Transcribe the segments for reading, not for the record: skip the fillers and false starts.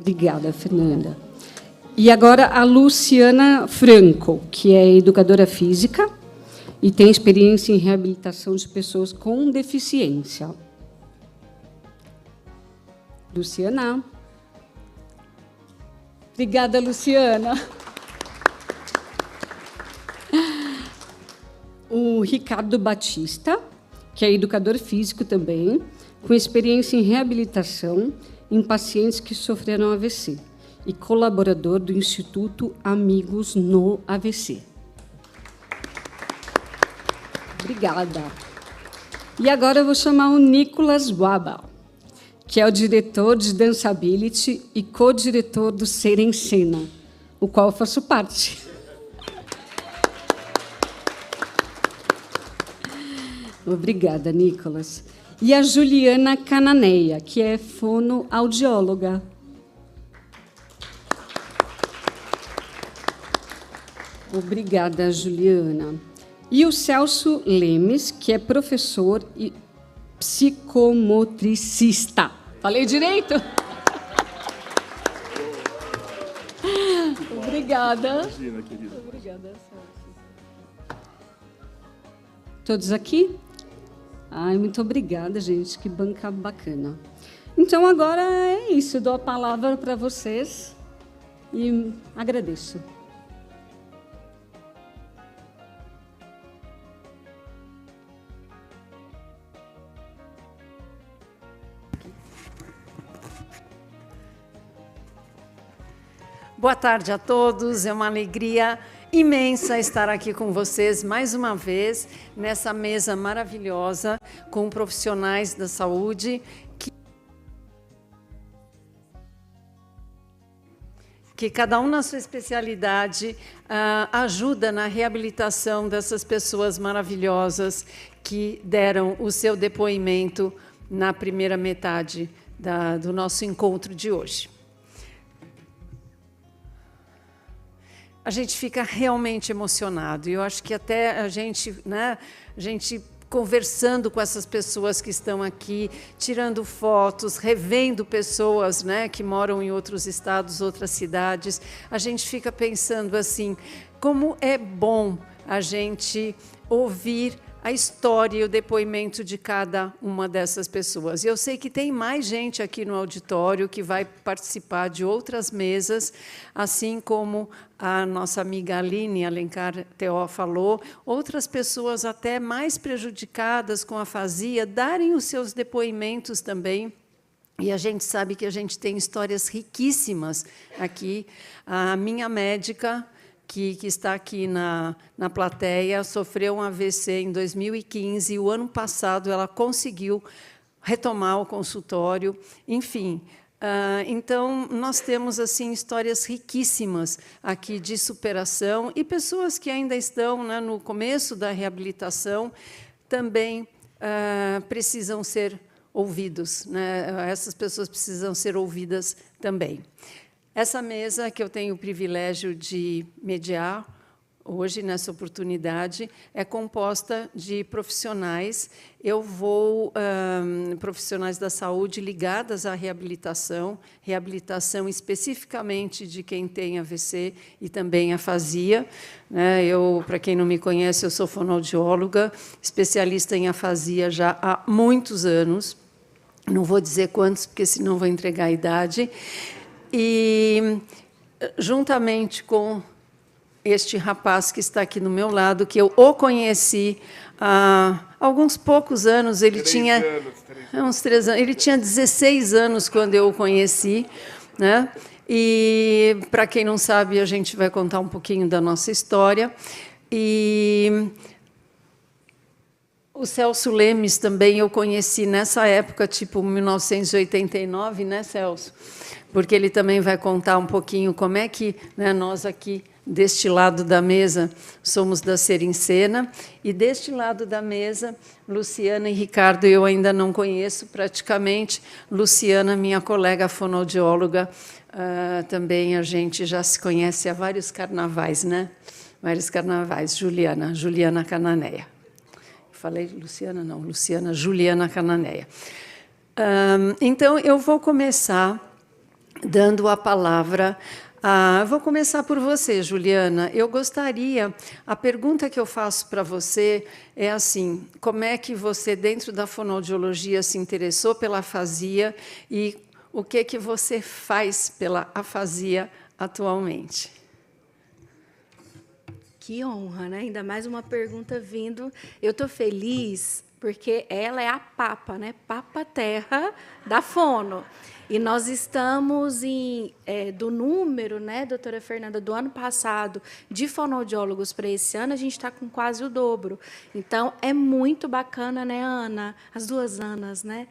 Obrigada, Fernanda. E agora a Luciana Franco, que é educadora física e tem experiência em reabilitação de pessoas com deficiência. Luciana. Obrigada, Luciana. O Ricardo Batista, que é educador físico também, com experiência em reabilitação em pacientes que sofreram AVC e colaborador do Instituto Amigos no AVC. Obrigada. E agora eu vou chamar o Nicolas Wabal, que é o diretor de Danceability e co-diretor do Ser em Cena, o qual eu faço parte. Obrigada, Nicolas. E a Juliana Cananeia, que é fonoaudióloga. Obrigada, Juliana. E o Celso Lemes, que é professor e psicomotricista. Falei direito? Obrigada. Imagina, querida. Obrigada, Celso. Todos aqui? Ai, muito obrigada, gente. Que banca bacana. Então, agora é isso. Eu dou a palavra para vocês e agradeço. Boa tarde a todos, é uma alegria imensa estar aqui com vocês mais uma vez nessa mesa maravilhosa com profissionais da saúde que cada um na sua especialidade ajuda na reabilitação dessas pessoas maravilhosas que deram o seu depoimento na primeira metade do nosso encontro de hoje. A gente fica realmente emocionado. E eu acho que até a gente conversando com essas pessoas que estão aqui, tirando fotos, revendo pessoas, que moram em outros estados, outras cidades, a gente fica pensando assim, como é bom a gente ouvir a história e o depoimento de cada uma dessas pessoas. E eu sei que tem mais gente aqui no auditório que vai participar de outras mesas, assim como a nossa amiga Aline Alencar Teó falou, outras pessoas até mais prejudicadas com afasia, darem os seus depoimentos também. E a gente sabe que a gente tem histórias riquíssimas aqui. A minha médica, que está aqui na plateia, sofreu um AVC em 2015, e o ano passado ela conseguiu retomar o consultório, enfim. Então, nós temos assim histórias riquíssimas aqui de superação, e pessoas que ainda estão no começo da reabilitação também precisam ser ouvidos, essas pessoas precisam ser ouvidas também. Essa mesa que eu tenho o privilégio de mediar hoje, nessa oportunidade, é composta de profissionais. Eu vou profissionais da saúde ligadas à reabilitação especificamente de quem tem AVC e também afasia. Para quem não me conhece, eu sou fonoaudióloga, especialista em afasia já há muitos anos. Não vou dizer quantos, porque senão vou entregar a idade. E, juntamente com este rapaz que está aqui no meu lado, que eu o conheci há alguns poucos anos, ele tinha uns 3 anos, ele tinha 16 anos quando eu o conheci, E, para quem não sabe, a gente vai contar um pouquinho da nossa história. E o Celso Lemes também eu conheci nessa época, tipo 1989, Celso? Porque ele também vai contar um pouquinho como é que nós aqui, deste lado da mesa, somos da Ser em Cena, e deste lado da mesa, Luciana e Ricardo eu ainda não conheço praticamente. Luciana, minha colega fonoaudióloga, também a gente já se conhece há vários carnavais, Vários carnavais. Juliana Cananeia. Falei Luciana? Não, Luciana Juliana Cananeia. Então, eu vou começar dando a palavra. Vou começar por você, Juliana. Eu gostaria, a pergunta que eu faço para você é assim: como é que você, dentro da fonoaudiologia, se interessou pela afasia e o que você faz pela afasia atualmente? Que honra, né? Ainda mais uma pergunta vindo. Eu estou feliz porque ela é a papa, né? Papa terra da fono. E nós estamos do número, né, doutora Fernanda, do ano passado, de fonoaudiólogos para esse ano, a gente está com quase o dobro. Então, é muito bacana, né, Ana? As duas Anas, né?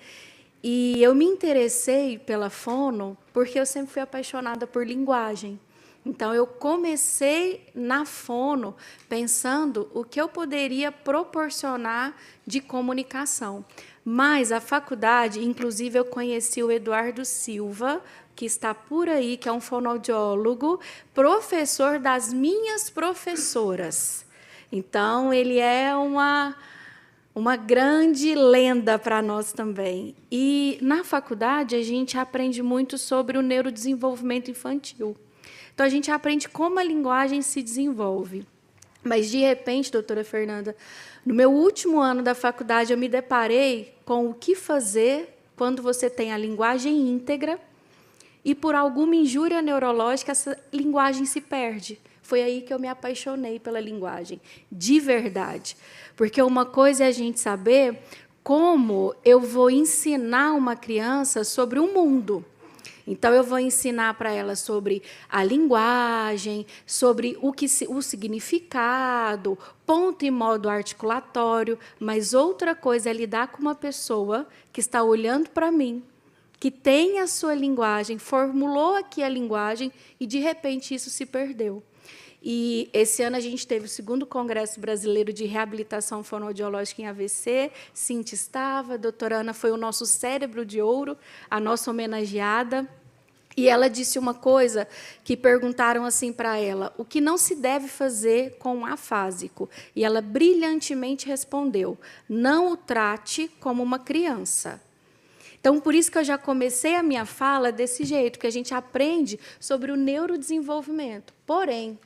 E eu me interessei pela fono porque eu sempre fui apaixonada por linguagem. Então, eu comecei na fono pensando o que eu poderia proporcionar de comunicação. Mas a faculdade, inclusive, eu conheci o Eduardo Silva, que está por aí, que é um fonoaudiólogo, professor das minhas professoras. Então, ele é uma grande lenda para nós também. E, na faculdade, a gente aprende muito sobre o neurodesenvolvimento infantil. Então, a gente aprende como a linguagem se desenvolve. Mas, de repente, doutora Fernanda, no meu último ano da faculdade, eu me deparei com o que fazer quando você tem a linguagem íntegra e, por alguma injúria neurológica, essa linguagem se perde. Foi aí que eu me apaixonei pela linguagem, de verdade. Porque uma coisa é a gente saber como eu vou ensinar uma criança sobre o mundo. Então, eu vou ensinar para ela sobre a linguagem, sobre o significado, ponto e modo articulatório, mas outra coisa é lidar com uma pessoa que está olhando para mim, que tem a sua linguagem, formulou aqui a linguagem e, de repente, isso se perdeu. E esse ano a gente teve o 2º Congresso Brasileiro de Reabilitação Fonoaudiológica em AVC, Cintia estava, a doutora Ana foi o nosso cérebro de ouro, a nossa homenageada, e ela disse uma coisa que perguntaram assim para ela: o que não se deve fazer com um afásico? E ela brilhantemente respondeu: não o trate como uma criança. Então, por isso que eu já comecei a minha fala desse jeito, que a gente aprende sobre o neurodesenvolvimento. Porém,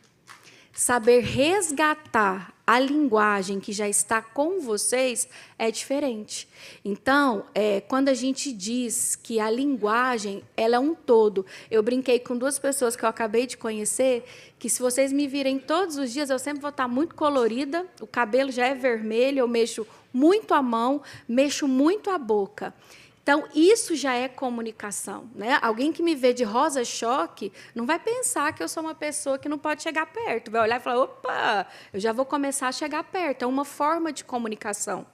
saber resgatar a linguagem que já está com vocês é diferente. Então, quando a gente diz que a linguagem ela é um todo, eu brinquei com 2 pessoas que eu acabei de conhecer, que se vocês me virem todos os dias, eu sempre vou estar muito colorida, o cabelo já é vermelho, eu mexo muito a mão, mexo muito a boca. Então, isso já é comunicação, né? Alguém que me vê de rosa-choque não vai pensar que eu sou uma pessoa que não pode chegar perto. Vai olhar e falar: opa, eu já vou começar a chegar perto. É uma forma de comunicação.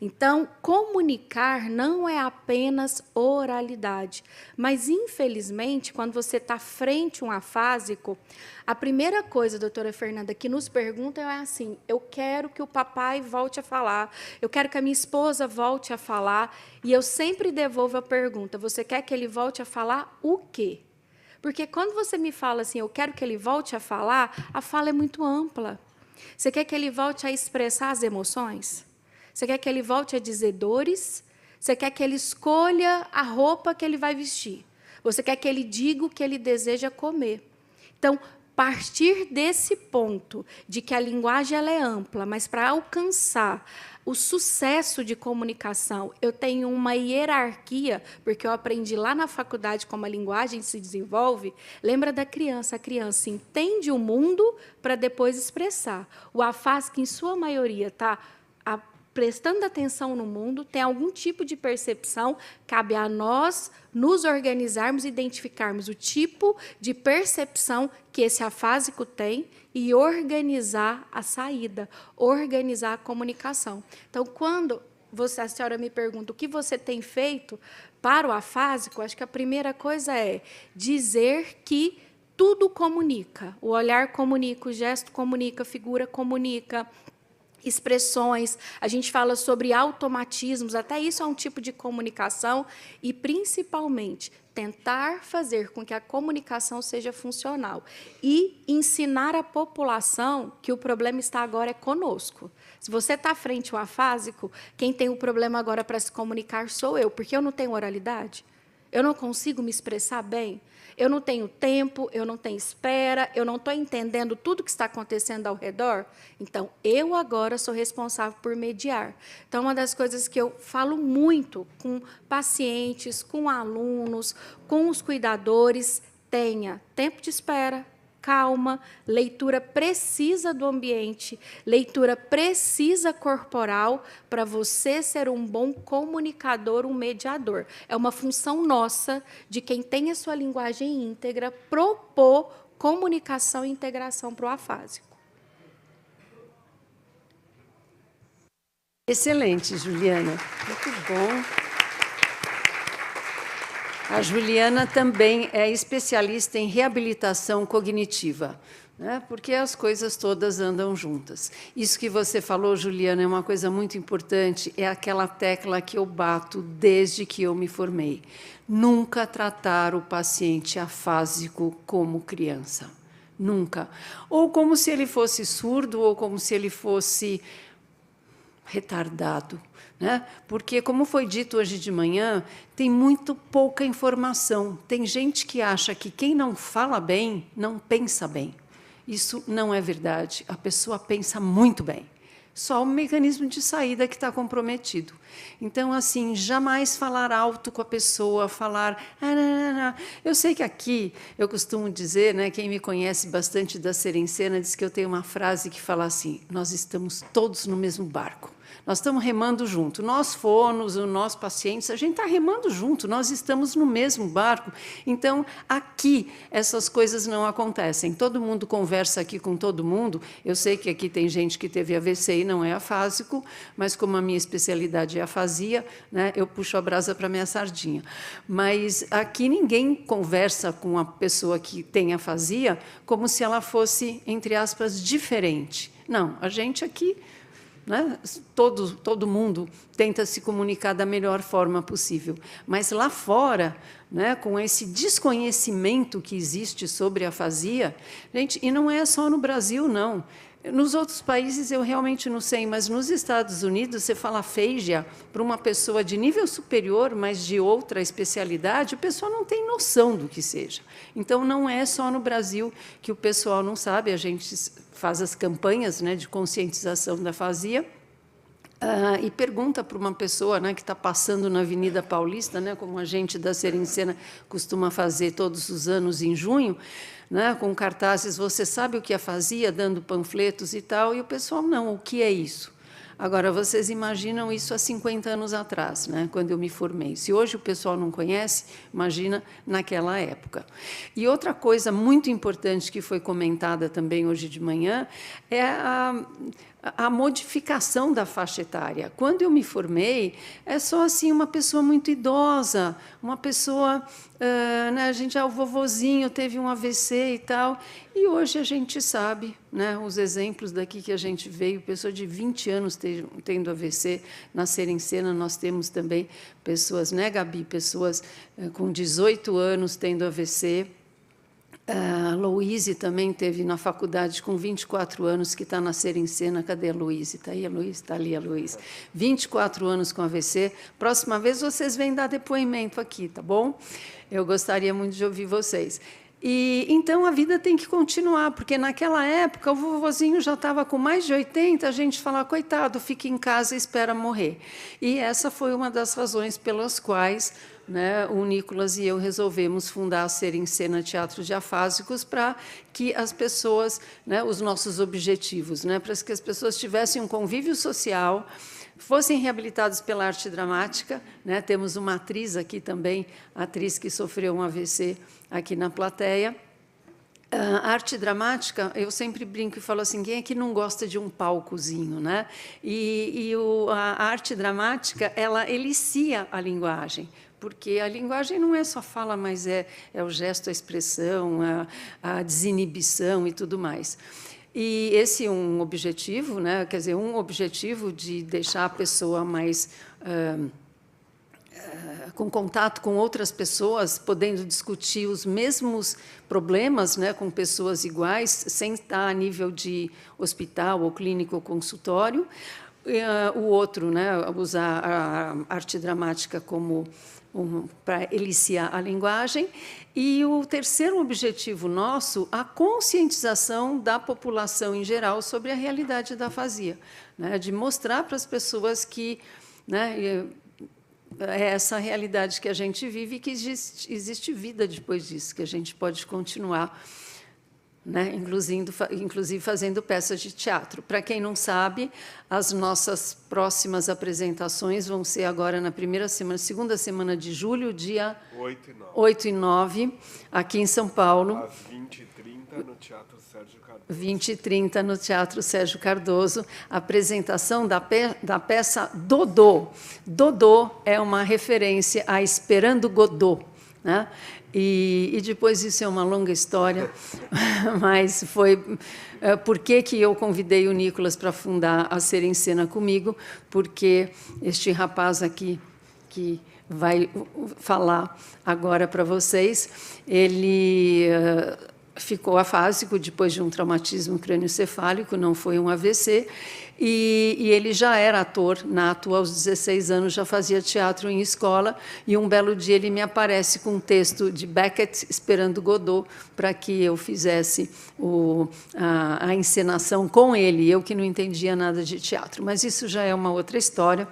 Então, comunicar não é apenas oralidade. Mas, infelizmente, quando você está frente a um afásico, a primeira coisa, doutora Fernanda, que nos perguntam é assim: eu quero que o papai volte a falar, eu quero que a minha esposa volte a falar, e eu sempre devolvo a pergunta: você quer que ele volte a falar o quê? Porque quando você me fala assim, eu quero que ele volte a falar, a fala é muito ampla. Você quer que ele volte a expressar as emoções? Você quer que ele volte a dizer dores? Você quer que ele escolha a roupa que ele vai vestir? Você quer que ele diga o que ele deseja comer? Então, partir desse ponto de que a linguagem ela é ampla, mas para alcançar o sucesso de comunicação, eu tenho uma hierarquia, porque eu aprendi lá na faculdade como a linguagem se desenvolve. Lembra da criança? A criança entende o mundo para depois expressar. O afásico, em sua maioria, está prestando atenção no mundo, tem algum tipo de percepção, cabe a nós nos organizarmos, identificarmos o tipo de percepção que esse afásico tem e organizar a saída, organizar a comunicação. Então, quando a senhora me pergunta o que você tem feito para o afásico, acho que a primeira coisa é dizer que tudo comunica. O olhar comunica, o gesto comunica, a figura comunica, expressões, a gente fala sobre automatismos, até isso é um tipo de comunicação, e, principalmente, tentar fazer com que a comunicação seja funcional e ensinar a população que o problema está agora é conosco. Se você está frente ao afásico, quem tem o problema agora para se comunicar sou eu, porque eu não tenho oralidade. Eu não consigo me expressar bem? Eu não tenho tempo, eu não tenho espera, eu não estou entendendo tudo que está acontecendo ao redor? Então, eu agora sou responsável por mediar. Então, uma das coisas que eu falo muito com pacientes, com alunos, com os cuidadores, tenha tempo de espera, calma, leitura precisa do ambiente, leitura precisa corporal para você ser um bom comunicador, um mediador. É uma função nossa, de quem tem a sua linguagem íntegra, propor comunicação e integração para o afásico. Excelente, Juliana. Muito bom. A Juliana também é especialista em reabilitação cognitiva, né? Porque as coisas todas andam juntas. Isso que você falou, Juliana, é uma coisa muito importante, é aquela tecla que eu bato desde que eu me formei. Nunca tratar o paciente afásico como criança. Nunca. Ou como se ele fosse surdo, ou como se ele fosse retardado. Né? Porque, como foi dito hoje de manhã, tem muito pouca informação. Tem gente que acha que quem não fala bem, não pensa bem. Isso não é verdade. A pessoa pensa muito bem. Só o mecanismo de saída que está comprometido. Então, assim, jamais falar alto com a pessoa, falar... Eu sei que aqui, eu costumo dizer, né, quem me conhece bastante da Serencena, diz que eu tenho uma frase que fala assim, nós estamos todos no mesmo barco. Nós estamos remando junto. Nós fonos, os nossos pacientes, a gente está remando junto, nós estamos no mesmo barco. Então, aqui, essas coisas não acontecem. Todo mundo conversa aqui com todo mundo. Eu sei que aqui tem gente que teve AVC e não é afásico, mas como a minha especialidade é afasia, né, eu puxo a brasa para a minha sardinha. Mas aqui ninguém conversa com a pessoa que tem afasia como se ela fosse, entre aspas, diferente. Não, a gente aqui... Né? Todo mundo tenta se comunicar da melhor forma possível. Mas lá fora, né, com esse desconhecimento que existe sobre a afasia, gente, e não é só no Brasil, não. Nos outros países eu realmente não sei, mas nos Estados Unidos você fala aphasia para uma pessoa de nível superior, mas de outra especialidade, o pessoal não tem noção do que seja. Então, não é só no Brasil que o pessoal não sabe, a gente faz as campanhas, né, de conscientização da afasia, e pergunta para uma pessoa, né, que está passando na Avenida Paulista, né, como a gente da Serencena costuma fazer todos os anos em junho, né, com cartazes, você sabe o que é afasia, dando panfletos e tal, e o pessoal, não, o que é isso? Agora, vocês imaginam isso há 50 anos atrás, né, quando eu me formei. Se hoje o pessoal não conhece, imagina naquela época. E outra coisa muito importante que foi comentada também hoje de manhã é a modificação da faixa etária. Quando eu me formei, é só assim uma pessoa muito idosa, uma pessoa, né, a gente, o vovozinho teve um AVC e tal, e hoje a gente sabe, né, os exemplos daqui que a gente veio, pessoa de 20 anos tendo AVC, na Serencena nós temos também pessoas, né, Gabi, pessoas com 18 anos tendo AVC. A Louise também teve na faculdade com 24 anos, que está na Serencena. Cadê a Louise? Está aí a Louise? Está ali a Louise. 24 anos com AVC. Próxima vez vocês vêm dar depoimento aqui, tá bom? Eu gostaria muito de ouvir vocês. E, então, a vida tem que continuar, porque naquela época o vovozinho já estava com mais de 80, a gente falava, coitado, fica em casa e espera morrer. E essa foi uma das razões pelas quais, né, o Nicolas e eu resolvemos fundar a Serencena Teatro de Afásicos para que as pessoas, né, os nossos objetivos, né, para que as pessoas tivessem um convívio social, fossem reabilitados pela arte dramática, né? Temos uma atriz aqui também, atriz que sofreu um AVC aqui na plateia. A arte dramática, eu sempre brinco e falo assim, quem é que não gosta de um palcozinho, né? A arte dramática, ela elicia a linguagem, porque a linguagem não é só fala, mas é o gesto, a expressão, a desinibição e tudo mais. E esse é um objetivo, né? Quer dizer, um objetivo de deixar a pessoa mais com contato com outras pessoas, podendo discutir os mesmos problemas, né, com pessoas iguais, sem estar a nível de hospital ou clínico ou consultório. o outro, né, usar a arte dramática como para eliciar a linguagem. E o terceiro objetivo nosso, a conscientização da população em geral sobre a realidade da afasia, né, de mostrar para as pessoas que, né, é essa realidade que a gente vive e que existe vida depois disso, que a gente pode continuar, né, inclusive fazendo peças de teatro. Para quem não sabe, as nossas próximas apresentações vão ser agora na segunda semana de julho, dia 8 e 9, aqui em São Paulo. Às 20h30 no Teatro Sérgio Cardoso. 20h30 no Teatro Sérgio Cardoso, a apresentação da peça Dodô. Dodô é uma referência a Esperando Godot, né? E depois isso é uma longa história, mas foi por que eu convidei o Nicolas para fundar a Ser em Cena comigo, porque este rapaz aqui que vai falar agora para vocês, ele ficou afásico depois de um traumatismo crânioencefálico, não foi um AVC, e ele já era ator nato aos 16 anos, já fazia teatro em escola, e um belo dia ele me aparece com um texto de Beckett, Esperando Godot, para que eu fizesse a encenação com ele, eu que não entendia nada de teatro. Mas isso já é uma outra história.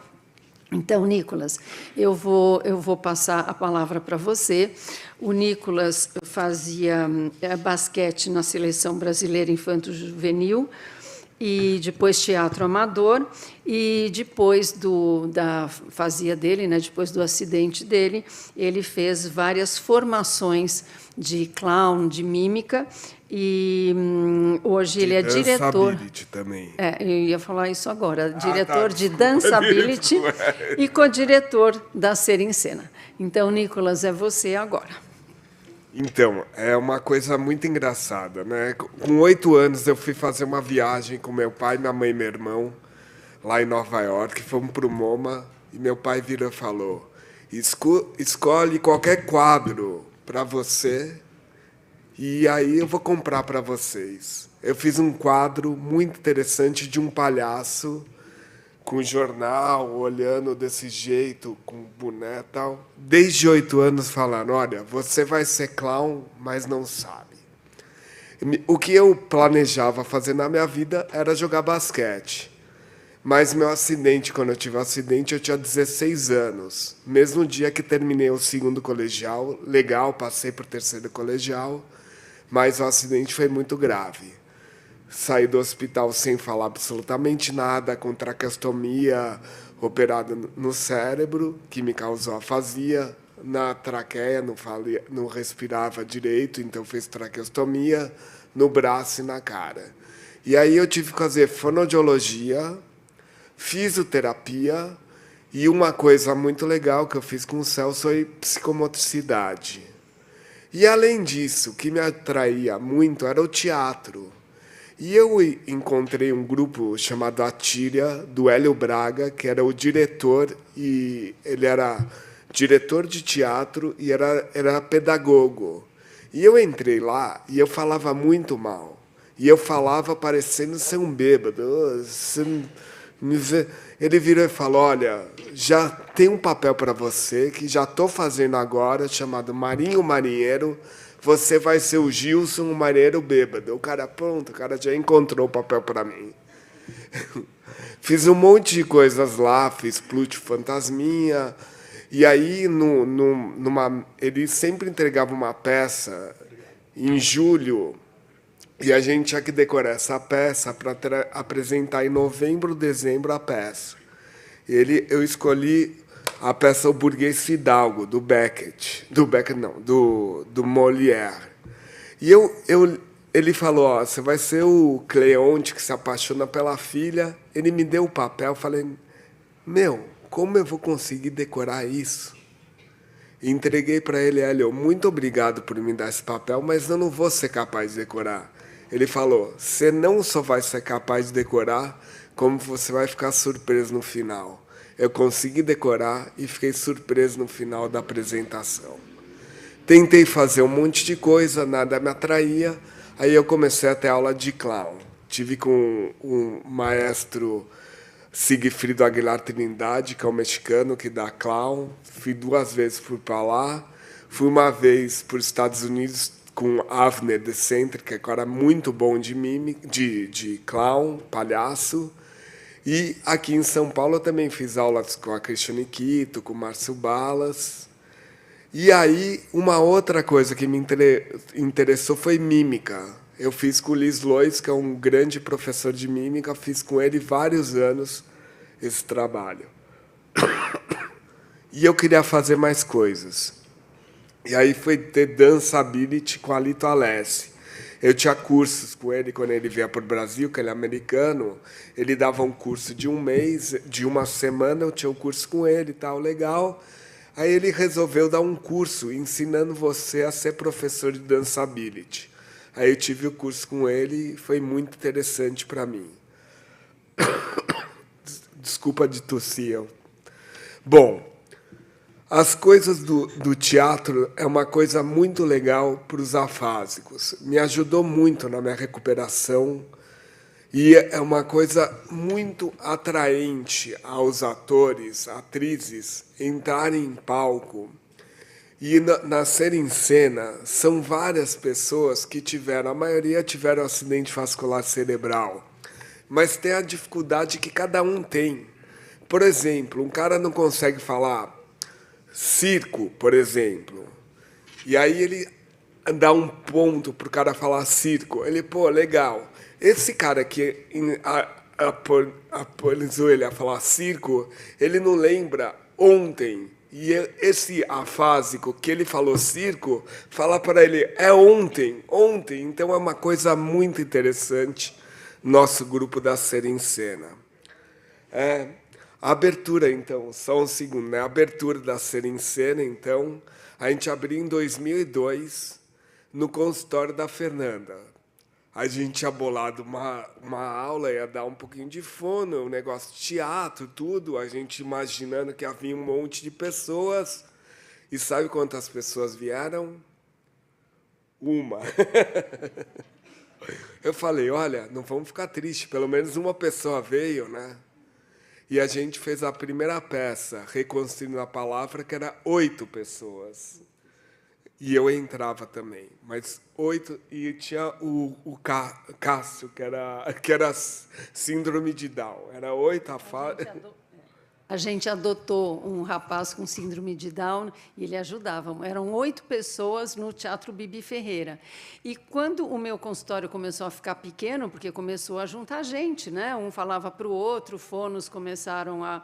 Então, Nicolas, eu vou passar a palavra para você. O Nicolas fazia basquete na Seleção Brasileira Infanto-Juvenil, e depois teatro amador, e depois da afasia dele, né, depois do acidente dele, ele fez várias formações de clown, de mímica, e hoje ele é diretor... também. Eu ia falar isso agora, diretor de Danceability e co-diretor da Ser em Cena. Então, Nicolas, é você agora. Então, é uma coisa muito engraçada, né? Com 8 anos, eu fui fazer uma viagem com meu pai, minha mãe e meu irmão, lá em Nova York. Fomos para o MoMA, e meu pai virou e falou: escolhe qualquer quadro para você, e aí eu vou comprar para vocês. Eu fiz um quadro muito interessante de um palhaço com jornal, olhando desse jeito, com boné e tal. Desde 8 anos falaram: olha, você vai ser clown, mas não sabe. O que eu planejava fazer na minha vida era jogar basquete. Mas meu acidente, quando eu tive um acidente, eu tinha 16 anos. Mesmo dia que terminei o 2º colegial, legal, passei para o 3º colegial, mas o acidente foi muito grave. Saí do hospital sem falar absolutamente nada, com traqueostomia operada no cérebro, que me causou afasia. Na traqueia, não respirava direito, então fez traqueostomia no braço e na cara. E aí eu tive que fazer fonoaudiologia, fisioterapia, e uma coisa muito legal que eu fiz com o Celso foi psicomotricidade. E, além disso, o que me atraía muito era o teatro. E eu encontrei um grupo chamado Atília, do Hélio Braga, que era o diretor, e ele era diretor de teatro e era pedagogo. E eu entrei lá e eu falava muito mal. E eu falava parecendo ser um bêbado. Ele virou e falou: olha, já tem um papel para você, que já estou fazendo agora, chamado Marinho Marinheiro. Você vai ser o Gilson, o marinheiro bêbado. O cara, pronto, o cara já encontrou o papel para mim. Fiz um monte de coisas lá, fiz Plute Fantasminha. E aí, ele sempre entregava uma peça em julho, e a gente tinha que decorar essa peça para apresentar em novembro, dezembro a peça. Eu escolhi a peça O Burguês Fidalgo, do Beckett. Do Molière. E ele falou: ó, você vai ser o Cleonte que se apaixona pela filha. Ele me deu o papel, eu falei: meu, como eu vou conseguir decorar isso? Entreguei para ele: Hélio, muito obrigado por me dar esse papel, mas eu não vou ser capaz de decorar. Ele falou: você não só vai ser capaz de decorar, como você vai ficar surpreso no final. Eu consegui decorar e fiquei surpreso no final da apresentação. Tentei fazer um monte de coisa, nada me atraía. Aí eu comecei a ter aula de clown. Tive com um maestro Sigfrido Aguilar Trindade, que é um mexicano que dá clown. Fui 2 vezes para lá. Fui uma vez para os Estados Unidos com Avner de Centre, que é um cara muito bom de de clown, palhaço. E aqui em São Paulo eu também fiz aulas com a Cristiane Quito, com o Márcio Balas. E aí, uma outra coisa que me interessou foi mímica. Eu fiz com o Liz Lois, que é um grande professor de mímica, fiz com ele vários anos esse trabalho. E eu queria fazer mais coisas. E aí foi ter Danceability com a Lito Alessi. Eu tinha cursos com ele quando ele vinha para o Brasil, que ele é americano. Ele dava um curso de 1 mês, de 1 semana, eu tinha um curso com ele e tal, legal. Aí ele resolveu dar um curso ensinando você a ser professor de Danceability. Aí eu tive o curso com ele e foi muito interessante para mim. Desculpa de tossir. Bom, as coisas do teatro é uma coisa muito legal para os afásicos. Me ajudou muito na minha recuperação e é uma coisa muito atraente aos atores, atrizes, entrarem em palco e nascer em cena. São várias pessoas que tiveram, a maioria tiveram acidente vascular cerebral, mas tem a dificuldade que cada um tem. Por exemplo, um cara não consegue falar circo, por exemplo, e aí ele dá um ponto para o cara falar circo. Ele, pô, legal. Esse cara que apolisou ele a falar circo, ele não lembra ontem. E esse afásico que ele falou circo, fala para ele, é ontem, ontem. Então é uma coisa muito interessante, nosso grupo da Ser em Cena. A abertura, então, só um segundo, né? A abertura da Ser em Cena, então, a gente abriu em 2002, no consultório da Fernanda. A gente tinha bolado uma aula, ia dar um pouquinho de fono, um negócio de teatro, tudo, a gente imaginando que havia um monte de pessoas. E sabe quantas pessoas vieram? Uma. Eu falei, olha, não vamos ficar tristes, pelo menos uma pessoa veio, né? E a gente fez a primeira peça, Reconstruindo a Palavra, que era 8 pessoas. E eu entrava também, mas 8, e tinha o Cássio, que era síndrome de Down. Era 8 A gente adotou um rapaz com síndrome de Down e ele ajudava. Eram 8 pessoas no Teatro Bibi Ferreira. E quando o meu consultório começou a ficar pequeno, porque começou a juntar gente, né? Um falava para o outro, fonos começaram a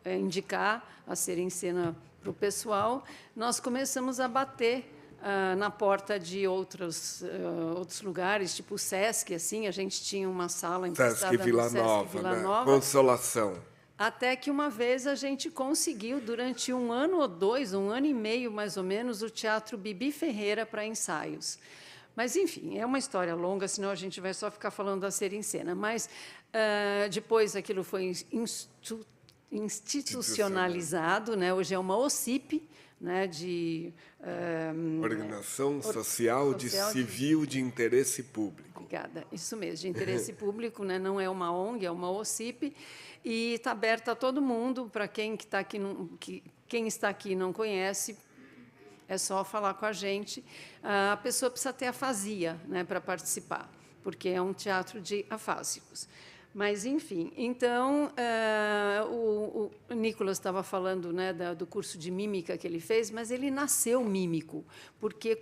indicar, a Ser em Cena para o pessoal, nós começamos a bater na porta de outros lugares, tipo o Sesc, assim, a gente tinha uma sala emprestada Sesc Vila no Sesc Nova, Vila né? Nova. Consolação. Até que uma vez a gente conseguiu, durante 1 ano ou 2, 1 ano e meio, mais ou menos, o Teatro Bibi Ferreira para ensaios. Mas, enfim, é uma história longa, senão a gente vai só ficar falando da Ser em Cena. Mas, depois, aquilo foi institucionalizado, né? Hoje é uma OCIP, né, de Organização Social de Civil de Interesse Público. Obrigada, isso mesmo, de interesse público, né, não é uma ONG, é uma OCIP, e está aberta a todo mundo, para quem está aqui, quem está aqui e não conhece, é só falar com a gente. A pessoa precisa ter afasia, né, para participar, porque é um teatro de afásicos. Mas, enfim, então, o Nicolas estava falando, né, do curso de mímica que ele fez, mas ele nasceu mímico, porque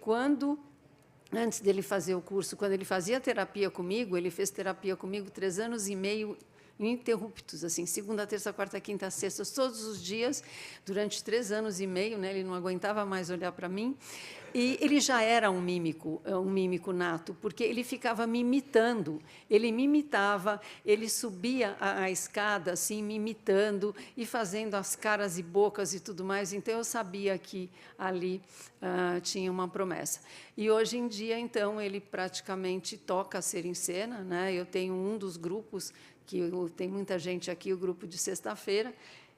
antes dele fazer o curso, quando ele fazia terapia comigo, ele fez terapia comigo 3 anos e meio ininterruptos, assim, segunda, terça, quarta, quinta, sexta, todos os dias, durante 3 anos e meio, né, ele não aguentava mais olhar para mim. E ele já era um mímico nato, porque ele ficava me imitando. Ele me imitava, ele subia a escada, assim, me imitando e fazendo as caras e bocas e tudo mais. Então, eu sabia que ali tinha uma promessa. E, hoje em dia, então, ele praticamente toca a Ser em Cena, né? Eu tenho um dos grupos, tem muita gente aqui, o grupo de sexta-feira,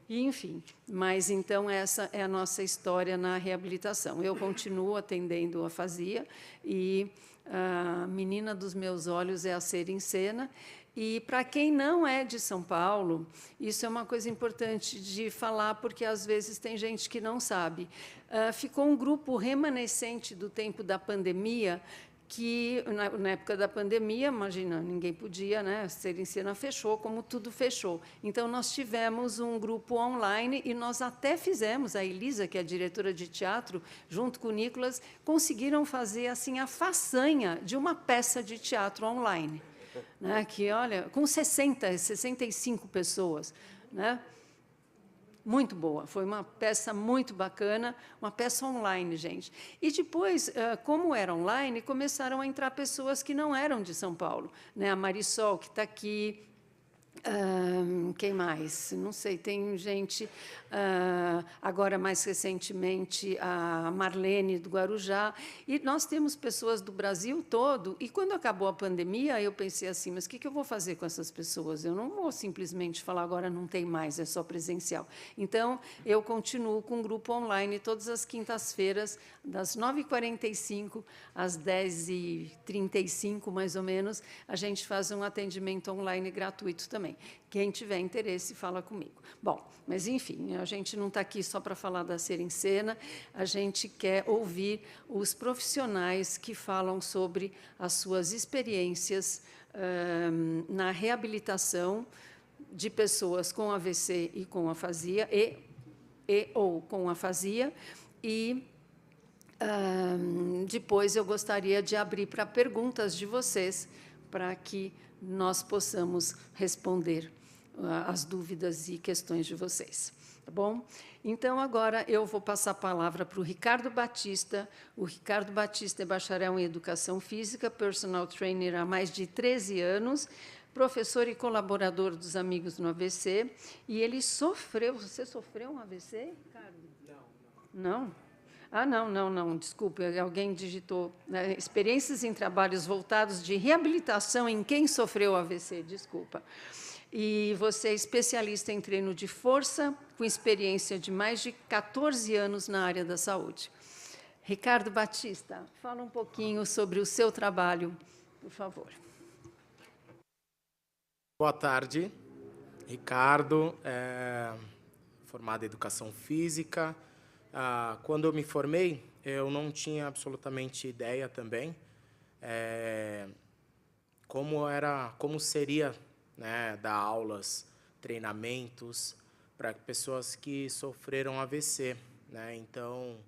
e, enfim, mas, então, essa é a nossa história na reabilitação. Eu continuo atendendo afasia e a menina dos meus olhos é a Ser em Cena, E para quem não é de São Paulo, isso é uma coisa importante de falar, porque às vezes tem gente que não sabe. Ficou um grupo remanescente do tempo da pandemia, que na época da pandemia, imagina, ninguém podia, né? Ser em Cena fechou, como tudo fechou. Então, nós tivemos um grupo online e nós até fizemos, a Elisa, que é a diretora de teatro, junto com o Nicolas, conseguiram fazer assim a façanha de uma peça de teatro online. Né, que, olha, com 65 pessoas, né? Muito boa, foi uma peça muito bacana, uma peça online, gente. E depois, como era online, começaram a entrar pessoas que não eram de São Paulo, né? A Marisol, que está aqui, quem mais? Não sei, tem gente, agora mais recentemente, a Marlene do Guarujá, e nós temos pessoas do Brasil todo, e quando acabou a pandemia, eu pensei assim, mas o que eu vou fazer com essas pessoas? Eu não vou simplesmente falar agora não tem mais, é só presencial. Então, eu continuo com um grupo online todas as quintas-feiras, das 9h45 às 10h35, mais ou menos, a gente faz um atendimento online gratuito também. Quem tiver interesse, fala comigo. Bom, mas, enfim, a gente não está aqui só para falar da Ser em Cena, a gente quer ouvir os profissionais que falam sobre as suas experiências na reabilitação de pessoas com AVC e com afasia, ou com afasia, e depois eu gostaria de abrir para perguntas de vocês, para que nós possamos responder as dúvidas e questões de vocês. Tá bom? Então, agora eu vou passar a palavra para o Ricardo Batista. O Ricardo Batista é bacharel em Educação Física, personal trainer há mais de 13 anos, professor e colaborador dos Amigos no AVC, e ele sofreu... Você sofreu um AVC, Ricardo? Não? Não, desculpe, alguém digitou, né? Experiências em trabalhos voltados de reabilitação em quem sofreu AVC, desculpa. E você é especialista em treino de força, com experiência de mais de 14 anos na área da saúde. Ricardo Batista, fala um pouquinho sobre o seu trabalho, por favor. Boa tarde, Ricardo, formado em Educação Física. Quando eu me formei, eu não tinha absolutamente ideia também como seria, né, dar aulas, treinamentos para pessoas que sofreram AVC, né? Então,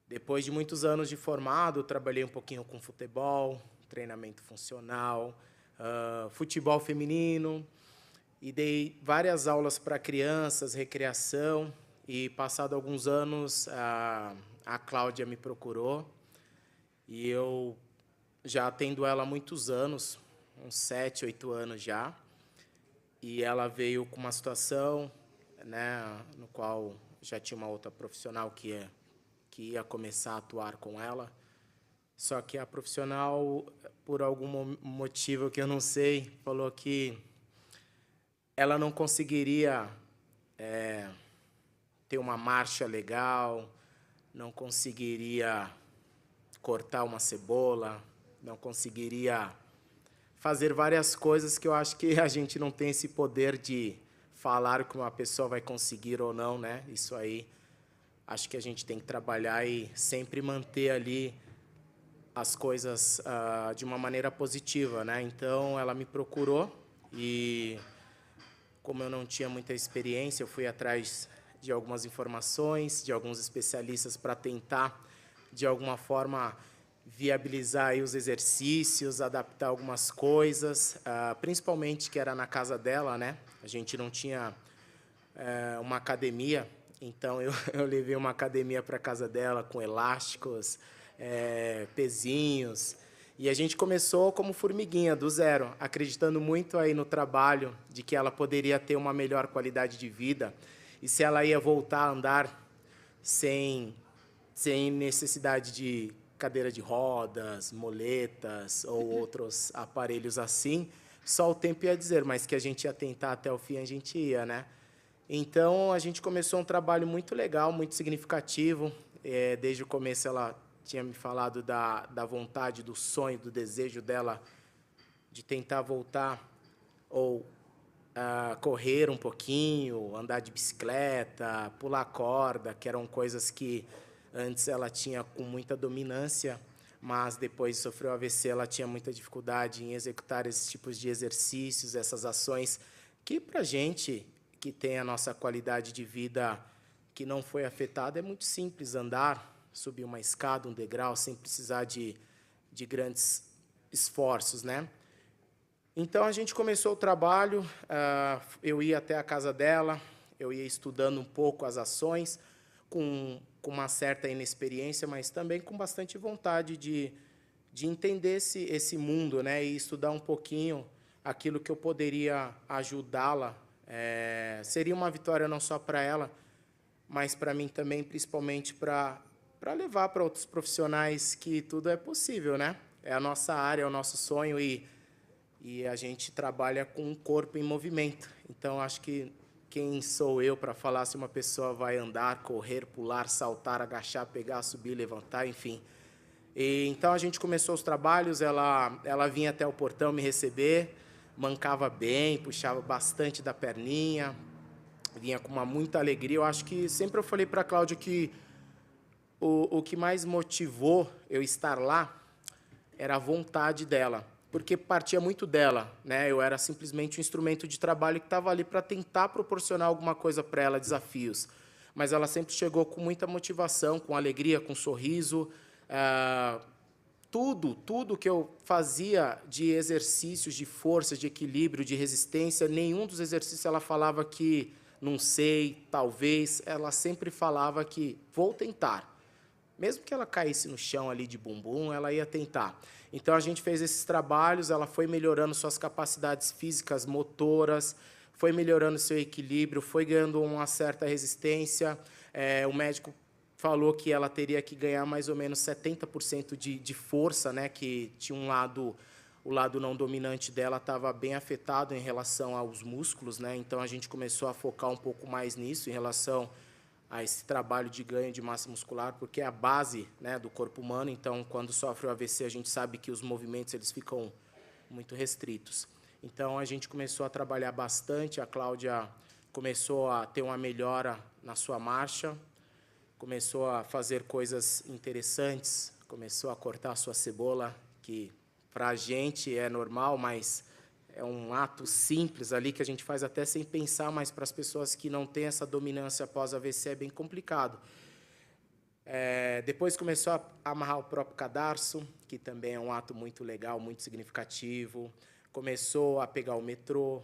depois de muitos anos de formado, trabalhei um pouquinho com futebol, treinamento funcional, futebol feminino, e dei várias aulas para crianças, recreação. E, passado alguns anos, a Cláudia me procurou, e eu já atendo ela há muitos anos, uns 7, 8 anos já, e ela veio com uma situação, né, no qual já tinha uma outra profissional que ia começar a atuar com ela, só que a profissional, por algum motivo que eu não sei, falou que ela não conseguiria ter uma marcha legal, não conseguiria cortar uma cebola, não conseguiria fazer várias coisas que eu acho que a gente não tem esse poder de falar que uma pessoa vai conseguir ou não, né? Isso aí, acho que a gente tem que trabalhar e sempre manter ali as coisas de uma maneira positiva, né? Então, ela me procurou e, como eu não tinha muita experiência, eu fui atrás de algumas informações, de alguns especialistas para tentar, de alguma forma, viabilizar aí os exercícios, adaptar algumas coisas, principalmente que era na casa dela, né? A gente não tinha uma academia, então eu levei uma academia para a casa dela com elásticos, pezinhos, e a gente começou como formiguinha, do zero, acreditando muito aí no trabalho, de que ela poderia ter uma melhor qualidade de vida, e se ela ia voltar a andar sem necessidade de cadeira de rodas, moletas ou outros aparelhos assim, só o tempo ia dizer, mas que a gente ia tentar até o fim, a gente ia, né? Então, a gente começou um trabalho muito legal, muito significativo. Desde o começo, ela tinha me falado da vontade, do sonho, do desejo dela de tentar voltar ou correr um pouquinho, andar de bicicleta, pular corda, que eram coisas que antes ela tinha com muita dominância, mas depois de sofrer o AVC ela tinha muita dificuldade em executar esses tipos de exercícios, essas ações que, para a gente que tem a nossa qualidade de vida que não foi afetada, é muito simples andar, subir uma escada, um degrau, sem precisar de grandes esforços, né? Então, a gente começou o trabalho, eu ia até a casa dela, eu ia estudando um pouco as ações, com uma certa inexperiência, mas também com bastante vontade de entender esse mundo, né, e estudar um pouquinho aquilo que eu poderia ajudá-la. Seria uma vitória não só para ela, mas para mim também, principalmente para levar para outros profissionais que tudo é possível, né? É a nossa área, é o nosso sonho, e a gente trabalha com o corpo em movimento. Então, acho que quem sou eu para falar se uma pessoa vai andar, correr, pular, saltar, agachar, pegar, subir, levantar, enfim. Então, a gente começou os trabalhos, ela vinha até o portão me receber, mancava bem, puxava bastante da perninha, vinha com muita alegria. Eu acho que sempre eu falei para a Cláudia que o que mais motivou eu estar lá era a vontade dela, porque partia muito dela, né? Eu era simplesmente um instrumento de trabalho que estava ali para tentar proporcionar alguma coisa para ela, desafios. Mas ela sempre chegou com muita motivação, com alegria, com sorriso. Tudo que eu fazia de exercícios, de força, de equilíbrio, de resistência, nenhum dos exercícios ela falava que não sei, talvez. Ela sempre falava que vou tentar. Mesmo que ela caísse no chão ali de bumbum, ela ia tentar. Então, a gente fez esses trabalhos, ela foi melhorando suas capacidades físicas, motoras, foi melhorando seu equilíbrio, foi ganhando uma certa resistência. O médico falou que ela teria que ganhar mais ou menos 70% de força, né, que tinha o lado não dominante dela estava bem afetado em relação aos músculos, né? Então, a gente começou a focar um pouco mais nisso, em relação a esse trabalho de ganho de massa muscular, porque é a base, né, do corpo humano. Então, quando sofre o AVC, a gente sabe que os movimentos eles ficam muito restritos. Então, a gente começou a trabalhar bastante, a Cláudia começou a ter uma melhora na sua marcha, começou a fazer coisas interessantes, começou a cortar a sua cebola, que para a gente é normal, mas é um ato simples ali que a gente faz até sem pensar, mas para as pessoas que não têm essa dominância após AVC é bem complicado. Depois começou a amarrar o próprio cadarço, que também é um ato muito legal, muito significativo. Começou a pegar o metrô,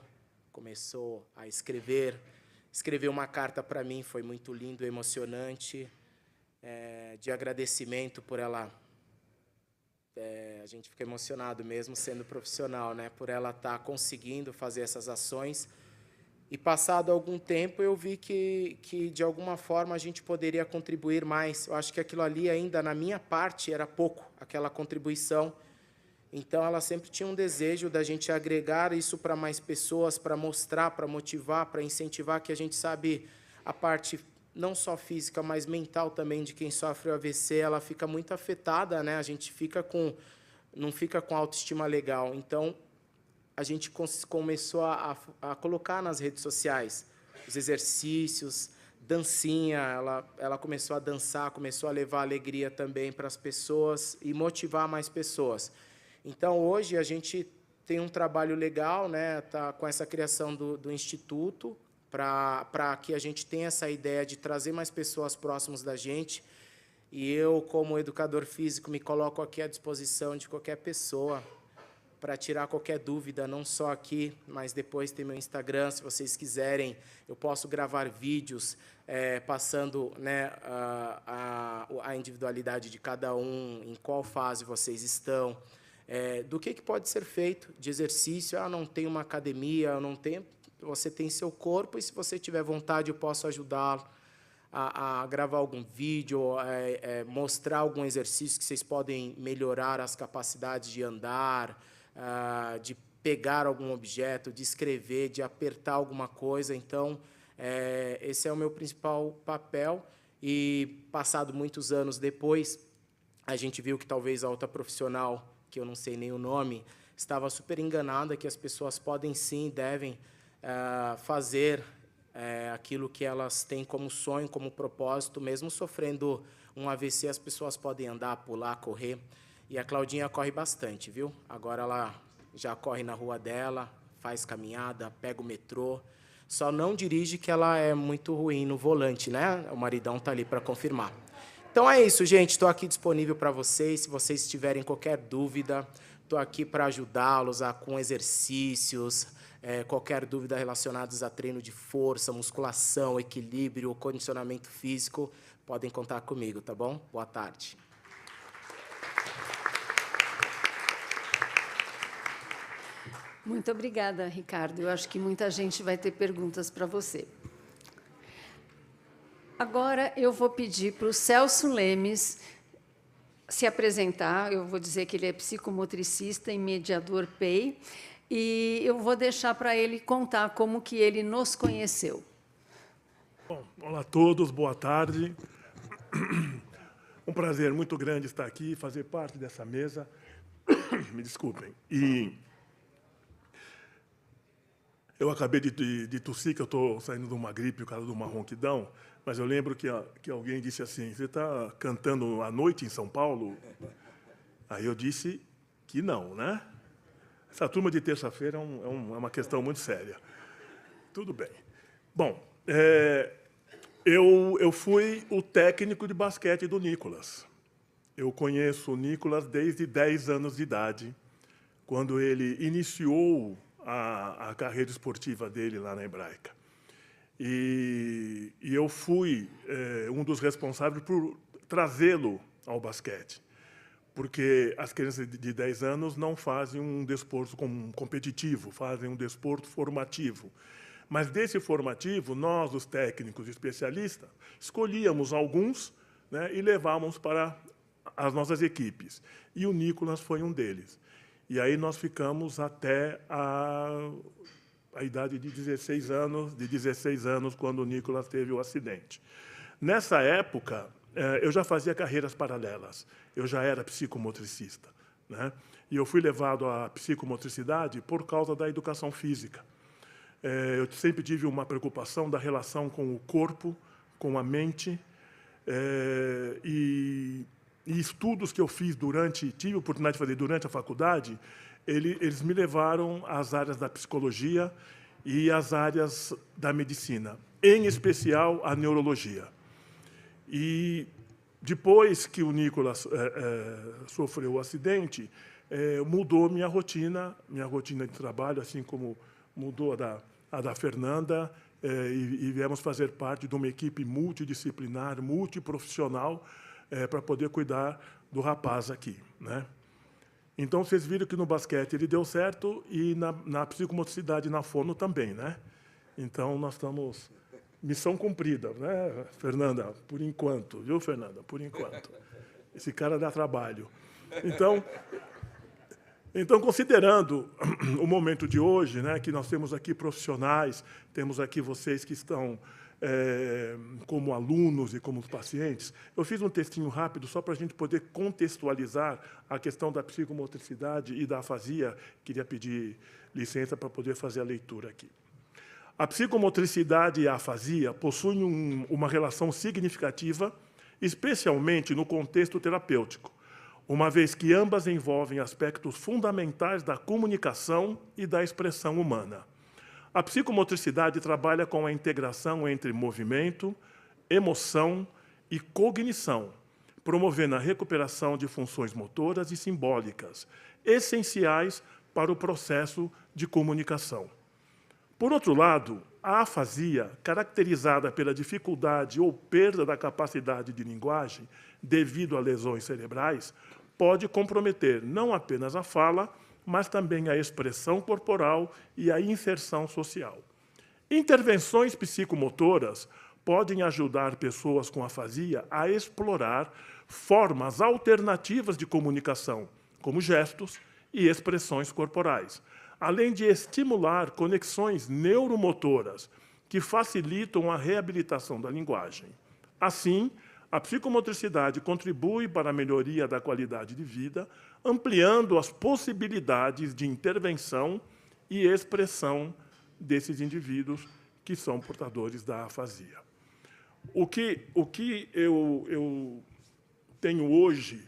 começou a escrever. Escreveu uma carta para mim, foi muito lindo, emocionante, de agradecimento por ela. A gente fica emocionado mesmo sendo profissional, né? Por ela estar conseguindo fazer essas ações. E passado algum tempo eu vi que de alguma forma a gente poderia contribuir mais. Eu acho que aquilo ali ainda na minha parte era pouco, aquela contribuição. Então ela sempre tinha um desejo da gente agregar isso para mais pessoas, para mostrar, para motivar, para incentivar, que a gente sabe a parte não só física, mas mental também de quem sofre o AVC, ela fica muito afetada, né? A gente não fica com autoestima legal. Então, a gente começou a colocar nas redes sociais os exercícios, dancinha, ela começou a dançar, começou a levar alegria também para as pessoas e motivar mais pessoas. Então, hoje, a gente tem um trabalho legal, né? Tá com essa criação do Instituto, para que a gente tenha essa ideia de trazer mais pessoas próximas da gente. E eu, como educador físico, me coloco aqui à disposição de qualquer pessoa para tirar qualquer dúvida, não só aqui, mas depois tem meu Instagram, se vocês quiserem, eu posso gravar vídeos passando, né, a individualidade de cada um, em qual fase vocês estão, do que pode ser feito de exercício. Não tem uma academia, eu não tenho... Você tem seu corpo, e se você tiver vontade, eu posso ajudá-lo a gravar algum vídeo, mostrar algum exercício que vocês podem melhorar as capacidades de andar, de pegar algum objeto, de escrever, de apertar alguma coisa. Então, esse é o meu principal papel. E, passado muitos anos depois, a gente viu que talvez a outra profissional, que eu não sei nem o nome, estava super enganada que as pessoas podem sim, devem fazer aquilo que elas têm como sonho, como propósito, mesmo sofrendo um AVC, as pessoas podem andar, pular, correr. E a Claudinha corre bastante, viu? Agora ela já corre na rua dela, faz caminhada, pega o metrô. Só não dirige, que ela é muito ruim no volante, né? O maridão está ali para confirmar. Então é isso, gente. Estou aqui disponível para vocês. Se vocês tiverem qualquer dúvida, estou aqui para ajudá-los com exercícios, qualquer dúvida relacionada a treino de força, musculação, equilíbrio, condicionamento físico, podem contar comigo, tá bom? Boa tarde. Muito obrigada, Ricardo. Eu acho que muita gente vai ter perguntas para você. Agora, eu vou pedir para o Celso Lemes se apresentar. Eu vou dizer que ele é psicomotricista e mediador PEI, e eu vou deixar para ele contar como que ele nos conheceu. Bom, olá a todos, boa tarde. Um prazer muito grande estar aqui, fazer parte dessa mesa. Me desculpem. E eu acabei de tossir, que eu estou saindo de uma gripe, por causa de uma ronquidão, mas eu lembro que alguém disse assim, você está cantando à noite em São Paulo? Aí eu disse que não, né? Essa turma de terça-feira é uma questão muito séria. Tudo bem. Bom, eu fui o técnico de basquete do Nicolas. Eu conheço o Nicolas desde 10 anos de idade, quando ele iniciou a carreira esportiva dele lá na Hebraica. E eu fui um dos responsáveis por trazê-lo ao basquete, porque as crianças de 10 anos não fazem um desporto competitivo, fazem um desporto formativo. Mas desse formativo, nós, os técnicos especialistas, escolhíamos alguns, né, e levávamos para as nossas equipes. E o Nicolas foi um deles. E aí nós ficamos até a idade de 16 anos, quando o Nicolas teve o acidente. Nessa época, eu já fazia carreiras paralelas. Eu já era psicomotricista, né? E eu fui levado à psicomotricidade por causa da educação física. Eu sempre tive uma preocupação da relação com o corpo, com a mente, e estudos que eu fiz tive a oportunidade de fazer durante a faculdade, eles me levaram às áreas da psicologia e às áreas da medicina, em especial a neurologia. E depois que o Nicolas sofreu o acidente, mudou minha rotina de trabalho, assim como mudou a da Fernanda, e viemos fazer parte de uma equipe multidisciplinar, multiprofissional, para poder cuidar do rapaz aqui, né? Então, vocês viram que no basquete ele deu certo e na psicomotricidade, na fono também, né? Então, nós estamos... Missão cumprida, né, Fernanda? Por enquanto, viu, Fernanda? Por enquanto. Esse cara dá trabalho. Então, considerando o momento de hoje, né, que nós temos aqui profissionais, temos aqui vocês que estão como alunos e como pacientes, eu fiz um textinho rápido só para a gente poder contextualizar a questão da psicomotricidade e da afasia. Queria pedir licença para poder fazer a leitura aqui. A psicomotricidade e a afasia possuem uma relação significativa, especialmente no contexto terapêutico, uma vez que ambas envolvem aspectos fundamentais da comunicação e da expressão humana. A psicomotricidade trabalha com a integração entre movimento, emoção e cognição, promovendo a recuperação de funções motoras e simbólicas, essenciais para o processo de comunicação. Por outro lado, a afasia, caracterizada pela dificuldade ou perda da capacidade de linguagem devido a lesões cerebrais, pode comprometer não apenas a fala, mas também a expressão corporal e a inserção social. Intervenções psicomotoras podem ajudar pessoas com afasia a explorar formas alternativas de comunicação, como gestos e expressões corporais, além de estimular conexões neuromotoras que facilitam a reabilitação da linguagem. Assim, A psicomotricidade contribui para a melhoria da qualidade de vida, ampliando as possibilidades de intervenção e expressão desses indivíduos que são portadores da afasia. O que eu tenho hoje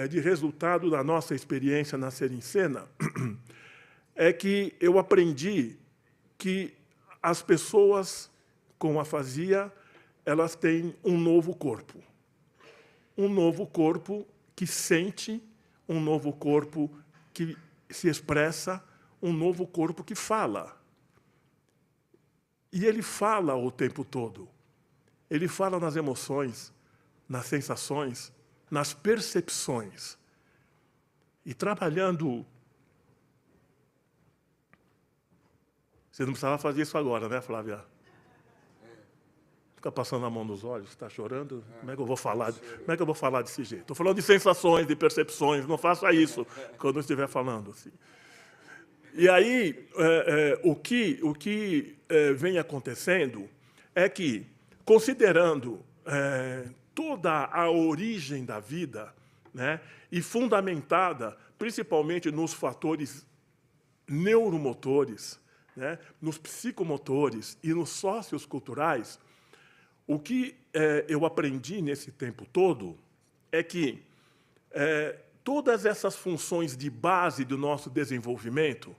de resultado da nossa experiência na Ser em Cena é que eu aprendi que as pessoas com afasia elas têm um novo corpo. Um novo corpo que sente, um novo corpo que se expressa, um novo corpo que fala. E ele fala o tempo todo. Ele fala nas emoções, nas sensações, nas percepções. E trabalhando... Você não precisava fazer isso agora, né, Flávia? Fica passando a mão nos olhos, está chorando? Como é que eu vou falar desse jeito? Estou falando de sensações, de percepções, não faça isso quando eu estiver falando. Assim. E aí, o que vem acontecendo é que, considerando toda a origem da vida, né, e fundamentada principalmente nos fatores neuromotores, né, nos psicomotores e nos socioculturais, o que eu aprendi nesse tempo todo é que todas essas funções de base do nosso desenvolvimento,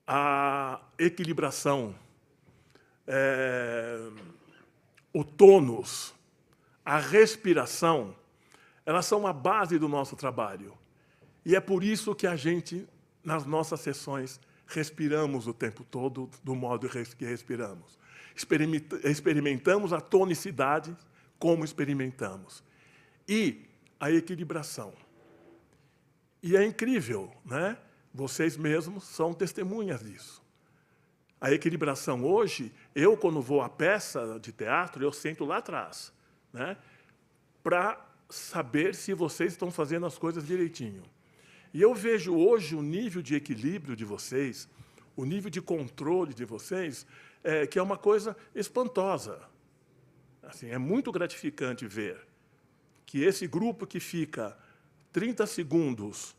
a equilibração, o tônus, a respiração, elas são a base do nosso trabalho. E é por isso que a gente, nas nossas sessões, respiramos o tempo todo do modo que respiramos. Experimentamos a tonicidade como experimentamos. E a equilibração. E é incrível, né? Vocês mesmos são testemunhas disso. A equilibração hoje, eu, quando vou à peça de teatro, eu sento lá atrás, né? Para saber se vocês estão fazendo as coisas direitinho. E eu vejo hoje o nível de equilíbrio de vocês, o nível de controle de vocês, que é uma coisa espantosa. Assim, é muito gratificante ver que esse grupo que fica 30 segundos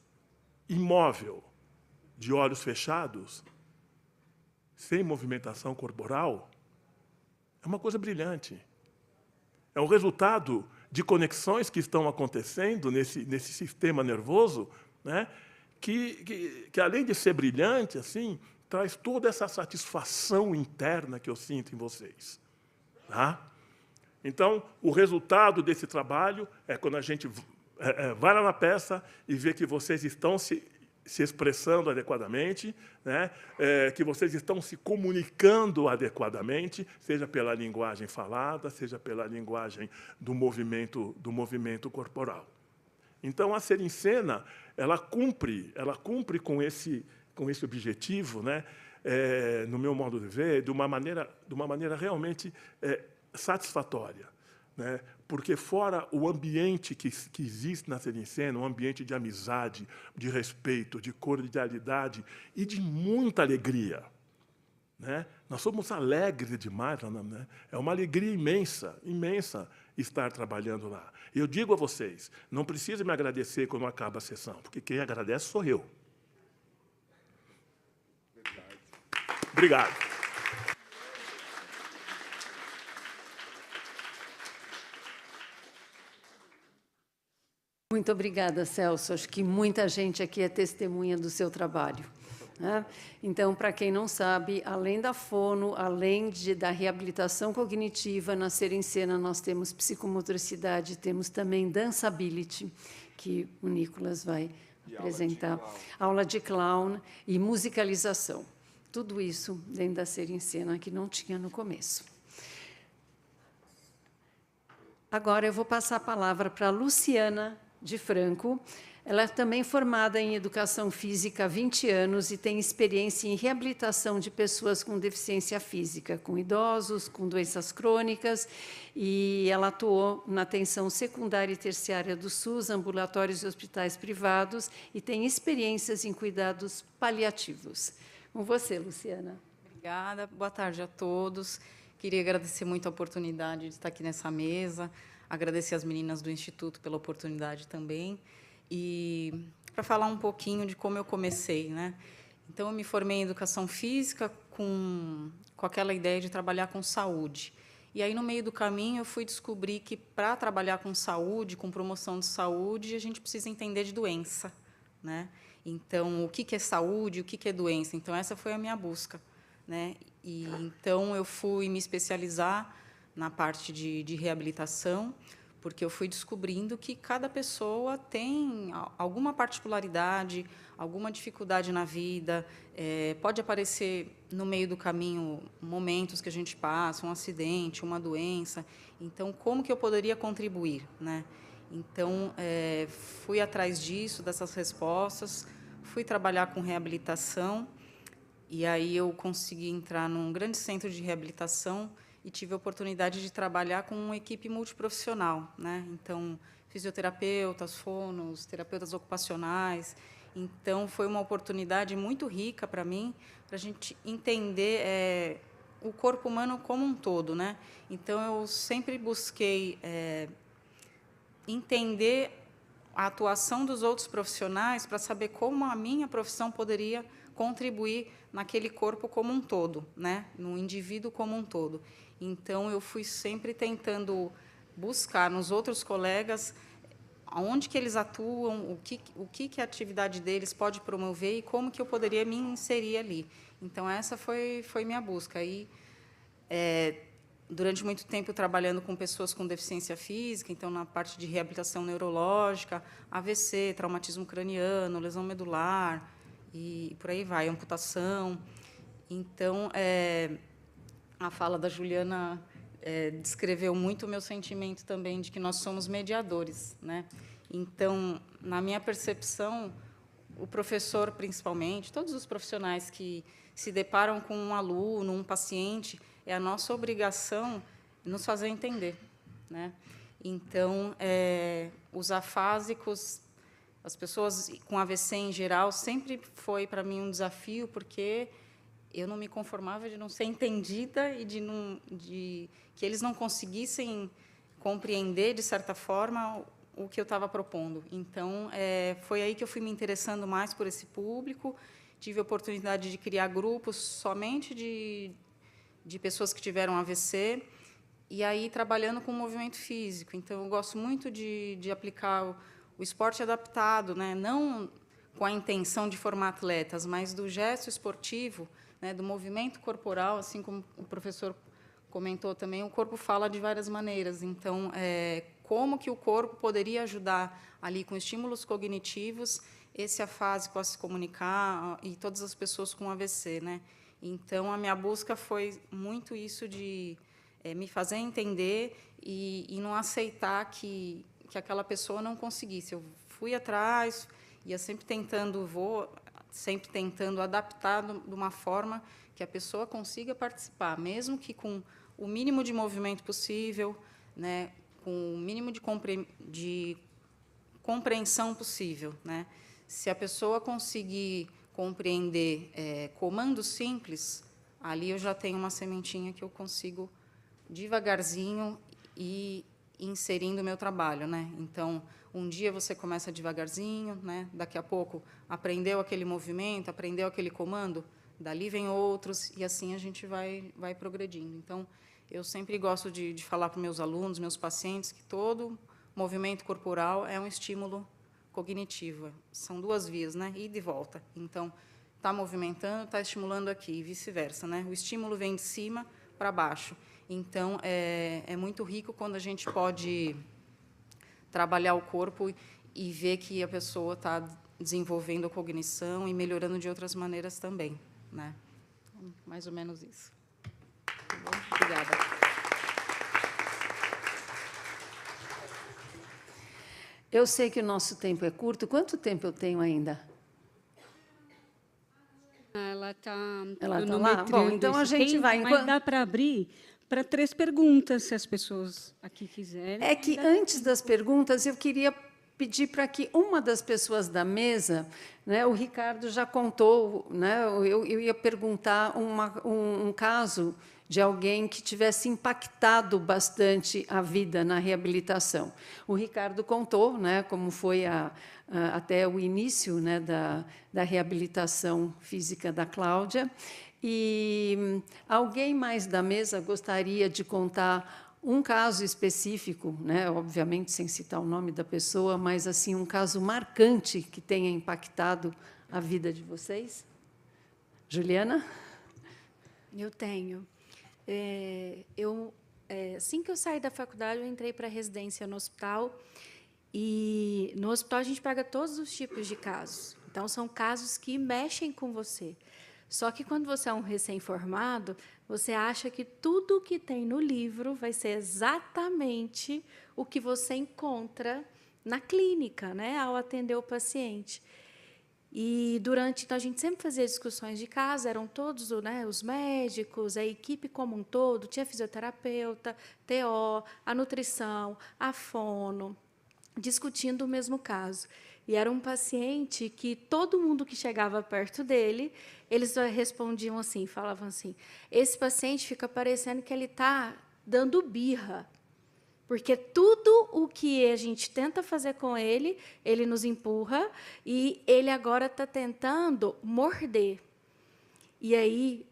imóvel, de olhos fechados, sem movimentação corporal, é uma coisa brilhante. É o resultado de conexões que estão acontecendo nesse sistema nervoso, né, que além de ser brilhante, assim, traz toda essa satisfação interna que eu sinto em vocês. Tá? Então, o resultado desse trabalho é quando a gente vai lá na peça e vê que vocês estão se expressando adequadamente, né? Que vocês estão se comunicando adequadamente, seja pela linguagem falada, seja pela linguagem do movimento corporal. Então, a Ser em Cena, ela cumpre com esse objetivo, né? No meu modo de ver, de uma maneira realmente satisfatória, né? Porque fora o ambiente que existe na Ser em Cena, um ambiente de amizade, de respeito, de cordialidade e de muita alegria, né? Nós somos alegres demais, né? É uma alegria imensa, imensa estar trabalhando lá. Eu digo a vocês, não precisa me agradecer quando acaba a sessão, porque quem agradece sou eu. Obrigado. Muito obrigada, Celso. Acho que muita gente aqui é testemunha do seu trabalho, né? Então, para quem não sabe, além da fono, além da reabilitação cognitiva, na Ser em Cena nós temos psicomotricidade, temos também dançability, que o Nicolas vai apresentar, aula de clown e musicalização. Tudo isso dentro da Ser em Cena, que não tinha no começo. Agora eu vou passar a palavra para a Luciana de Franco. Ela é também formada em Educação Física há 20 anos e tem experiência em reabilitação de pessoas com deficiência física, com idosos, com doenças crônicas, e ela atuou na atenção secundária e terciária do SUS, ambulatórios e hospitais privados, e tem experiências em cuidados paliativos. Com você, Luciana. Obrigada. Boa tarde a todos. Queria agradecer muito a oportunidade de estar aqui nessa mesa, agradecer as meninas do Instituto pela oportunidade também. E para falar um pouquinho de como eu comecei, né? Então, eu me formei em Educação Física com aquela ideia de trabalhar com saúde. E aí, no meio do caminho, eu fui descobrir que, para trabalhar com saúde, com promoção de saúde, a gente precisa entender de doença, né? Então, o que é saúde, o que é doença? Então, essa foi a minha busca, né? E então eu fui me especializar na parte de reabilitação, porque eu fui descobrindo que cada pessoa tem alguma particularidade, alguma dificuldade na vida, pode aparecer no meio do caminho momentos que a gente passa, um acidente, uma doença. Então, como que eu poderia contribuir, né? Então, fui atrás disso, dessas respostas, fui trabalhar com reabilitação, e aí eu consegui entrar num grande centro de reabilitação e tive a oportunidade de trabalhar com uma equipe multiprofissional, né? Então, fisioterapeutas, fonos, terapeutas ocupacionais. Então, foi uma oportunidade muito rica para mim, para a gente entender o corpo humano como um todo, né? Então, eu sempre busquei entender a atuação dos outros profissionais para saber como a minha profissão poderia contribuir naquele corpo como um todo, né? No indivíduo como um todo. Então, eu fui sempre tentando buscar nos outros colegas aonde que eles atuam, o que a atividade deles pode promover e como que eu poderia me inserir ali. Então, essa foi minha busca. E, durante muito tempo, trabalhando com pessoas com deficiência física, então, na parte de reabilitação neurológica, AVC, traumatismo craniano, lesão medular, e por aí vai, amputação. Então, a fala da Juliana descreveu muito o meu sentimento também de que nós somos mediadores, né? Então, na minha percepção, o professor, principalmente, todos os profissionais que se deparam com um aluno, um paciente, é a nossa obrigação nos fazer entender, né? Então, os afásicos, as pessoas com AVC em geral, sempre foi para mim um desafio, porque eu não me conformava de não ser entendida e de que eles não conseguissem compreender, de certa forma, o que eu estava propondo. Então, foi aí que eu fui me interessando mais por esse público. Tive a oportunidade de criar grupos somente de pessoas que tiveram AVC, e aí trabalhando com o movimento físico. Então, eu gosto muito de aplicar o esporte adaptado, né? Não com a intenção de formar atletas, mas do gesto esportivo, né? Do movimento corporal, assim como o professor comentou também, o corpo fala de várias maneiras. Então, como que o corpo poderia ajudar ali com estímulos cognitivos esse afásico a se comunicar e todas as pessoas com AVC, né? Então, a minha busca foi muito isso de me fazer entender e não aceitar que aquela pessoa não conseguisse. Eu fui atrás, ia sempre tentando adaptar de uma forma que a pessoa consiga participar, mesmo que com o mínimo de movimento possível, né, com o mínimo de compreensão possível, né? Se a pessoa conseguir compreender comandos simples, ali eu já tenho uma sementinha que eu consigo devagarzinho ir inserindo o meu trabalho, né? Então, um dia você começa devagarzinho, né? Daqui a pouco aprendeu aquele movimento, aprendeu aquele comando, dali vem outros, e assim a gente vai progredindo. Então, eu sempre gosto de falar para os meus alunos, meus pacientes, que todo movimento corporal é um estímulo cognitivo. São duas vias, né? Ida e volta. Então, está movimentando, está estimulando aqui, e vice-versa, né? O estímulo vem de cima para baixo. Então, é muito rico quando a gente pode trabalhar o corpo e ver que a pessoa está desenvolvendo a cognição e melhorando de outras maneiras também, né? Então, mais ou menos isso. Tá bom? Obrigada. Eu sei que o nosso tempo é curto. Quanto tempo eu tenho ainda? Ela está lá? Bom, então a gente vai... Mas dá para abrir para 3 perguntas, se as pessoas aqui quiserem. É que, antes das perguntas, eu queria pedir para que uma das pessoas da mesa, né, o Ricardo já contou, né, eu ia perguntar um caso de alguém que tivesse impactado bastante a vida na reabilitação. O Ricardo contou, né, como foi até o início, né, da reabilitação física da Cláudia. E alguém mais da mesa gostaria de contar um caso específico, né, obviamente sem citar o nome da pessoa, mas assim um caso marcante que tenha impactado a vida de vocês? Juliana? Eu tenho. Assim que eu saí da faculdade, eu entrei para a residência no hospital. E no hospital a gente pega todos os tipos de casos. Então, são casos que mexem com você. Só que, quando você é um recém-formado, você acha que tudo o que tem no livro vai ser exatamente o que você encontra na clínica, né, ao atender o paciente. Então, a gente sempre fazia discussões de caso, eram todos, né, os médicos, a equipe como um todo, tinha fisioterapeuta, TO, a nutrição, a fono, discutindo o mesmo caso. E era um paciente que todo mundo que chegava perto dele, eles respondiam assim, falavam assim, esse paciente fica parecendo que ele está dando birra, porque tudo o que a gente tenta fazer com ele, ele nos empurra, e ele agora está tentando morder. E aí,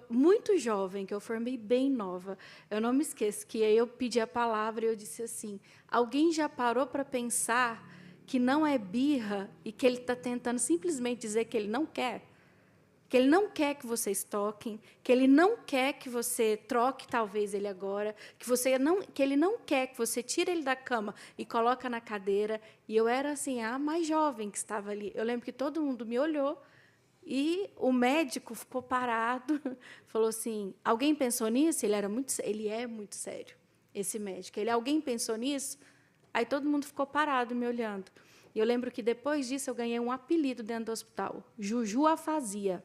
muito jovem, que eu formei bem nova, eu não me esqueço que aí eu pedi a palavra e eu disse assim, alguém já parou para pensar que não é birra e que ele está tentando simplesmente dizer que ele não quer? Que ele não quer que vocês toquem, que ele não quer que você troque, talvez, ele agora, que ele não quer que você tire ele da cama e coloque na cadeira. E eu era assim, a mais jovem que estava ali. Eu lembro que todo mundo me olhou e o médico ficou parado, falou assim, alguém pensou nisso? Ele é muito sério, esse médico. Alguém pensou nisso? Aí todo mundo ficou parado me olhando. E eu lembro que, depois disso, eu ganhei um apelido dentro do hospital, Juju Afasia.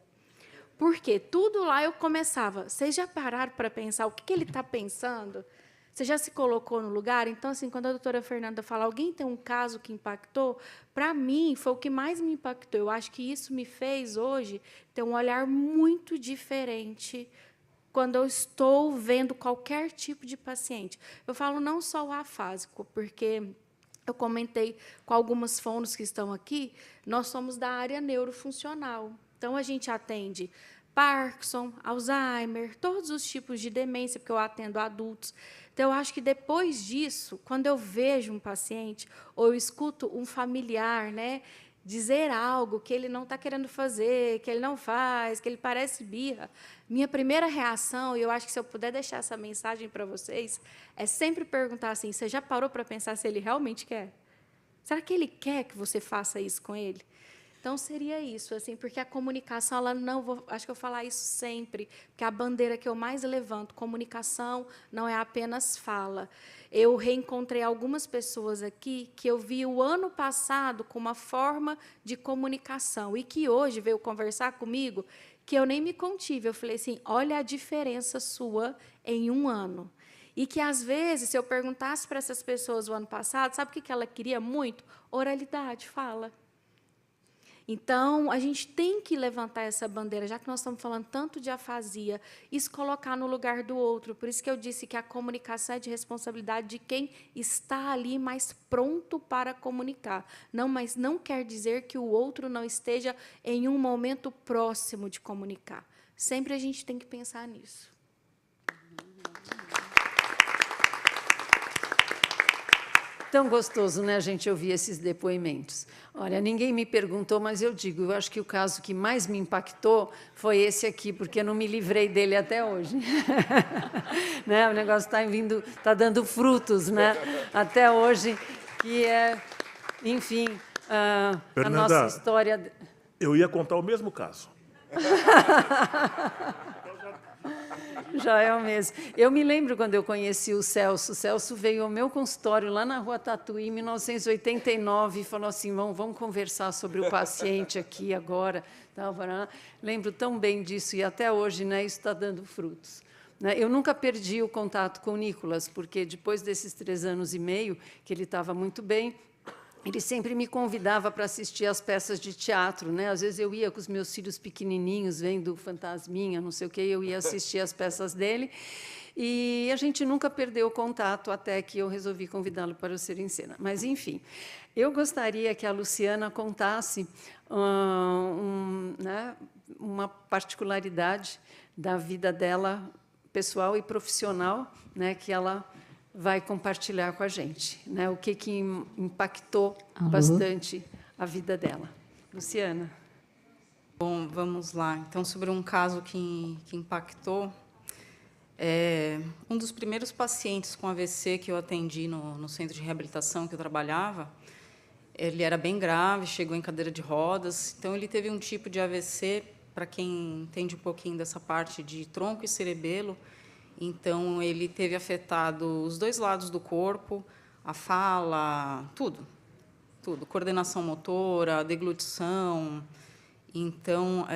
Porque tudo lá eu começava. Vocês já pararam para pensar o que ele está pensando? Você já se colocou no lugar? Então, assim, quando a doutora Fernanda fala, alguém tem um caso que impactou, para mim, foi o que mais me impactou. Eu acho que isso me fez, hoje, ter um olhar muito diferente quando eu estou vendo qualquer tipo de paciente. Eu falo não só o afásico, porque eu comentei com algumas fonos que estão aqui, nós somos da área neurofuncional. Então, a gente atende Parkinson, Alzheimer, todos os tipos de demência, porque eu atendo adultos. Então, eu acho que, depois disso, quando eu vejo um paciente, ou eu escuto um familiar, né, dizer algo que ele não está querendo fazer, que ele não faz, que ele parece birra, minha primeira reação, e eu acho que, se eu puder deixar essa mensagem para vocês, é sempre perguntar assim, você já parou para pensar se ele realmente quer? Será que ele quer que você faça isso com ele? Então, seria isso, assim, porque a comunicação, acho que eu vou falar isso sempre, porque a bandeira que eu mais levanto, comunicação não é apenas fala. Eu reencontrei algumas pessoas aqui que eu vi o ano passado com uma forma de comunicação e que hoje veio conversar comigo, que eu nem me contive. Eu falei assim, olha a diferença sua em um ano. E que, às vezes, se eu perguntasse para essas pessoas o ano passado, sabe o que ela queria muito? Oralidade, fala. Então, a gente tem que levantar essa bandeira, já que nós estamos falando tanto de afasia, e se colocar no lugar do outro. Por isso que eu disse que a comunicação é de responsabilidade de quem está ali mais pronto para comunicar. Mas não quer dizer que o outro não esteja em um momento próximo de comunicar. Sempre a gente tem que pensar nisso. Tão gostoso, né, a gente ouvir esses depoimentos. Olha, ninguém me perguntou, mas eu digo, eu acho que o caso que mais me impactou foi esse aqui, porque eu não me livrei dele até hoje. Né? O negócio está dando frutos, né? Até hoje, que é, enfim, Fernanda, a nossa história. Eu ia contar o mesmo caso. Já é o mesmo. Eu me lembro quando eu conheci o Celso. O Celso veio ao meu consultório lá na Rua Tatuí, em 1989, e falou assim, vamos conversar sobre o paciente aqui agora. Lembro tão bem disso, e até hoje, né, isso está dando frutos. Eu nunca perdi o contato com o Nicolas, porque, depois desses 3 anos e meio, que ele estava muito bem, ele sempre me convidava para assistir às peças de teatro, né? Às vezes eu ia com os meus filhos pequenininhos, vendo Fantasminha, não sei o quê, eu ia assistir às peças dele. E a gente nunca perdeu o contato até que eu resolvi convidá-lo para o Ser em Cena. Mas, enfim, eu gostaria que a Luciana contasse né, uma particularidade da vida dela, pessoal e profissional, né, que ela vai compartilhar com a gente, né? O que impactou bastante a vida dela. Luciana. Bom, vamos lá. Então, sobre um caso que impactou, um dos primeiros pacientes com AVC que eu atendi no centro de reabilitação que eu trabalhava, ele era bem grave, chegou em cadeira de rodas, então ele teve um tipo de AVC, para quem entende um pouquinho dessa parte de tronco e cerebelo. Então, ele teve afetado os 2 lados do corpo, a fala, tudo, coordenação motora, deglutição. Então,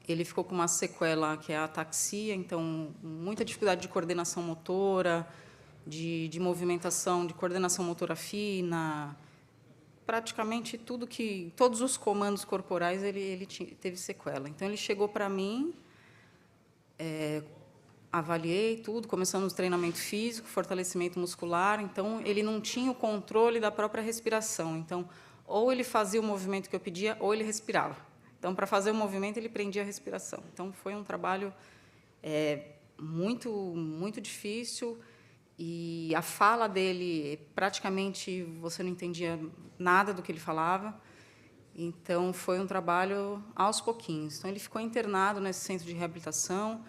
ele ficou com uma sequela que é a ataxia, então, muita dificuldade de coordenação motora, de movimentação, de coordenação motora fina, praticamente todos os comandos corporais ele teve sequela. Então, ele chegou para mim, avaliei tudo, começamos o treinamento físico, fortalecimento muscular. Então, ele não tinha o controle da própria respiração. Então, ou ele fazia o movimento que eu pedia, ou ele respirava. Então, para fazer o movimento, ele prendia a respiração. Então, foi um trabalho muito, muito difícil. E a fala dele, praticamente, você não entendia nada do que ele falava. Então, foi um trabalho aos pouquinhos. Então, ele ficou internado nesse centro de reabilitação,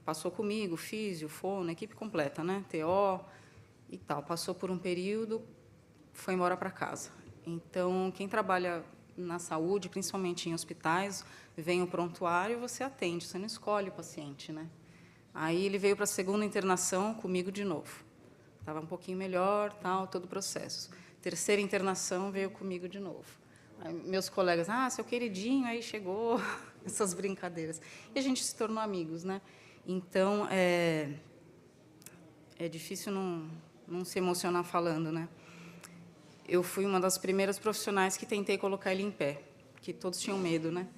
passou comigo, físio, fono, equipe completa, né? TO e tal. Passou por um período, foi embora para casa. Então, quem trabalha na saúde, principalmente em hospitais, vem o prontuário, você atende, você não escolhe o paciente, né? Aí ele veio para a segunda internação comigo de novo. Estava um pouquinho melhor, tal, todo o processo. Terceira internação veio comigo de novo. Aí, meus colegas, seu queridinho, aí chegou, essas brincadeiras. E a gente se tornou amigos, né? Então, é difícil não se emocionar falando, né? Eu fui uma das primeiras profissionais que tentei colocar ele em pé, porque todos tinham medo, né?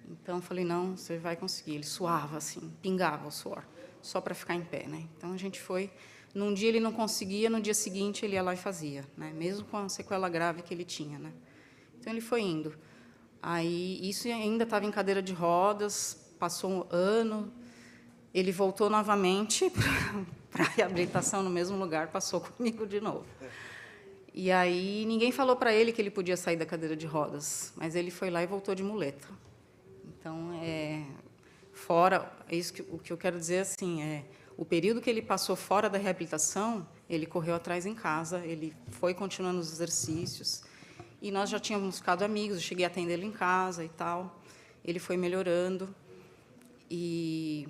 Então, falei, não, você vai conseguir. Ele suava, assim, pingava o suor, só para ficar em pé, né? Então, a gente foi. Num dia ele não conseguia, no dia seguinte ele ia lá e fazia, né? Mesmo com a sequela grave que ele tinha, né? Então, ele foi indo. Aí, isso ainda estava em cadeira de rodas, passou um ano. Ele voltou novamente para a reabilitação no mesmo lugar, passou comigo de novo. E aí ninguém falou para ele que ele podia sair da cadeira de rodas, mas ele foi lá e voltou de muleta. Então, o que eu quero dizer assim, o período que ele passou fora da reabilitação, ele correu atrás em casa, ele foi continuando os exercícios, e nós já tínhamos ficado amigos, eu cheguei a atendê-lo em casa e tal. Ele foi melhorando, e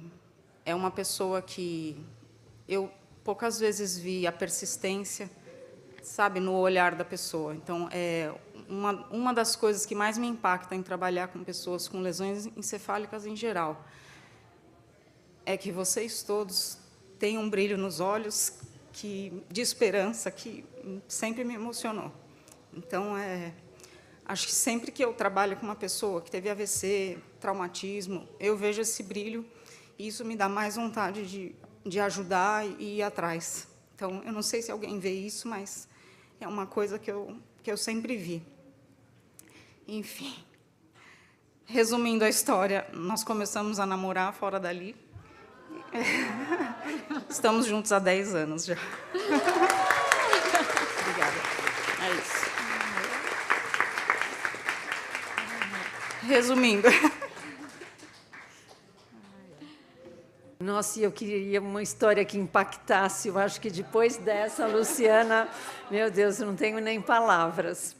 é uma pessoa que eu poucas vezes vi a persistência, sabe, no olhar da pessoa. Então, uma das coisas que mais me impacta em trabalhar com pessoas com lesões encefálicas em geral é que vocês todos têm um brilho nos olhos de esperança que sempre me emocionou. Então, acho que sempre que eu trabalho com uma pessoa que teve AVC, traumatismo, eu vejo esse brilho e isso me dá mais vontade de ajudar e ir atrás. Então, eu não sei se alguém vê isso, mas é uma coisa que eu sempre vi. Enfim, resumindo a história, nós começamos a namorar fora dali. Estamos juntos há 10 anos já. Obrigada. É isso. Resumindo. Nossa, eu queria uma história que impactasse. Eu acho que depois dessa, Luciana, meu Deus, eu não tenho nem palavras.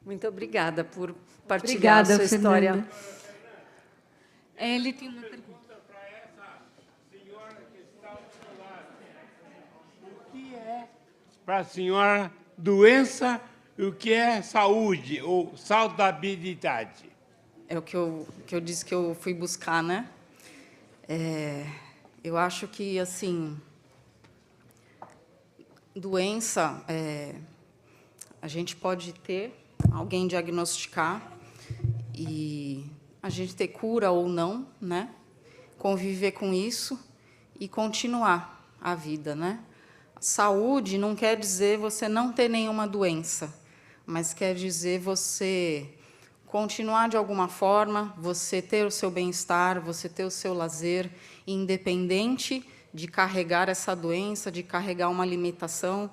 Muito obrigada por partilhar a sua história. Ele tem uma pergunta. Para essa senhora que está ao seu lado, o que é para a senhora doença e o que é saúde ou saudabilidade? É o que eu disse que eu fui buscar, né? Eu acho que, assim, doença, A gente pode ter alguém diagnosticar e a gente ter cura ou não, né? Conviver com isso e continuar a vida, né? Saúde não quer dizer você não ter nenhuma doença, mas quer dizer você continuar de alguma forma, você ter o seu bem-estar, você ter o seu lazer, independente de carregar essa doença, de carregar uma limitação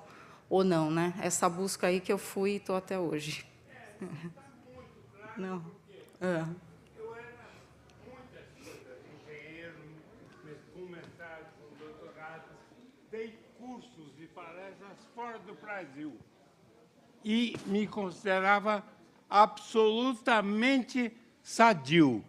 ou não, né? Essa busca aí que eu fui e estou até hoje. Não. Eu era engenheiro, com mestrado, com doutorado, dei cursos e palestras fora do Brasil. E me considerava absolutamente sadio.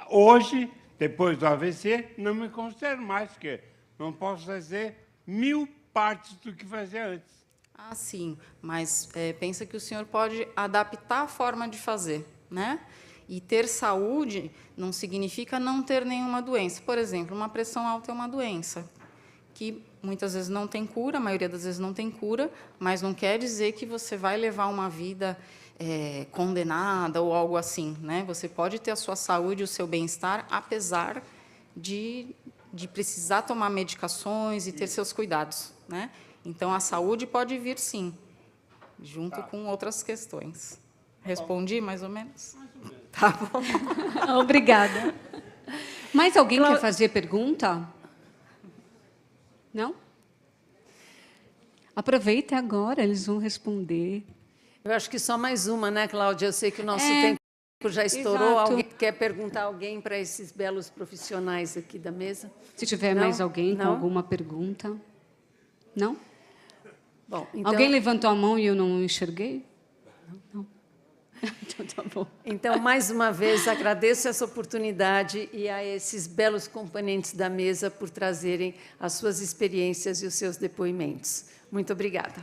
Hoje, depois do AVC, não me considero mais, porque não posso fazer 1000 partes do que fazia antes. Ah, sim, mas pensa que o senhor pode adaptar a forma de fazer, né? E ter saúde não significa não ter nenhuma doença. Por exemplo, uma pressão alta é uma doença que muitas vezes não tem cura, a maioria das vezes não tem cura, mas não quer dizer que você vai levar uma vida condenada ou algo assim, né? Você pode ter a sua saúde, o seu bem-estar, apesar de precisar tomar medicações e ter seus cuidados, né? Então, a saúde pode vir, sim, junto com outras questões. Respondi, mais ou menos? Tá bom. Obrigada. Mais alguém quer fazer pergunta? Não? Aproveita agora, eles vão responder. Eu acho que só mais uma, né, Cláudia? Eu sei que o nosso tempo já estourou. Exato. Alguém quer perguntar alguém para esses belos profissionais aqui da mesa? Se tiver Não? mais alguém com Não? alguma pergunta. Não? Bom, então, Alguém levantou a mão e eu não enxerguei? Não. Então, tá bom. Então, mais uma vez, agradeço essa oportunidade e a esses belos componentes da mesa por trazerem as suas experiências e os seus depoimentos. Muito obrigada.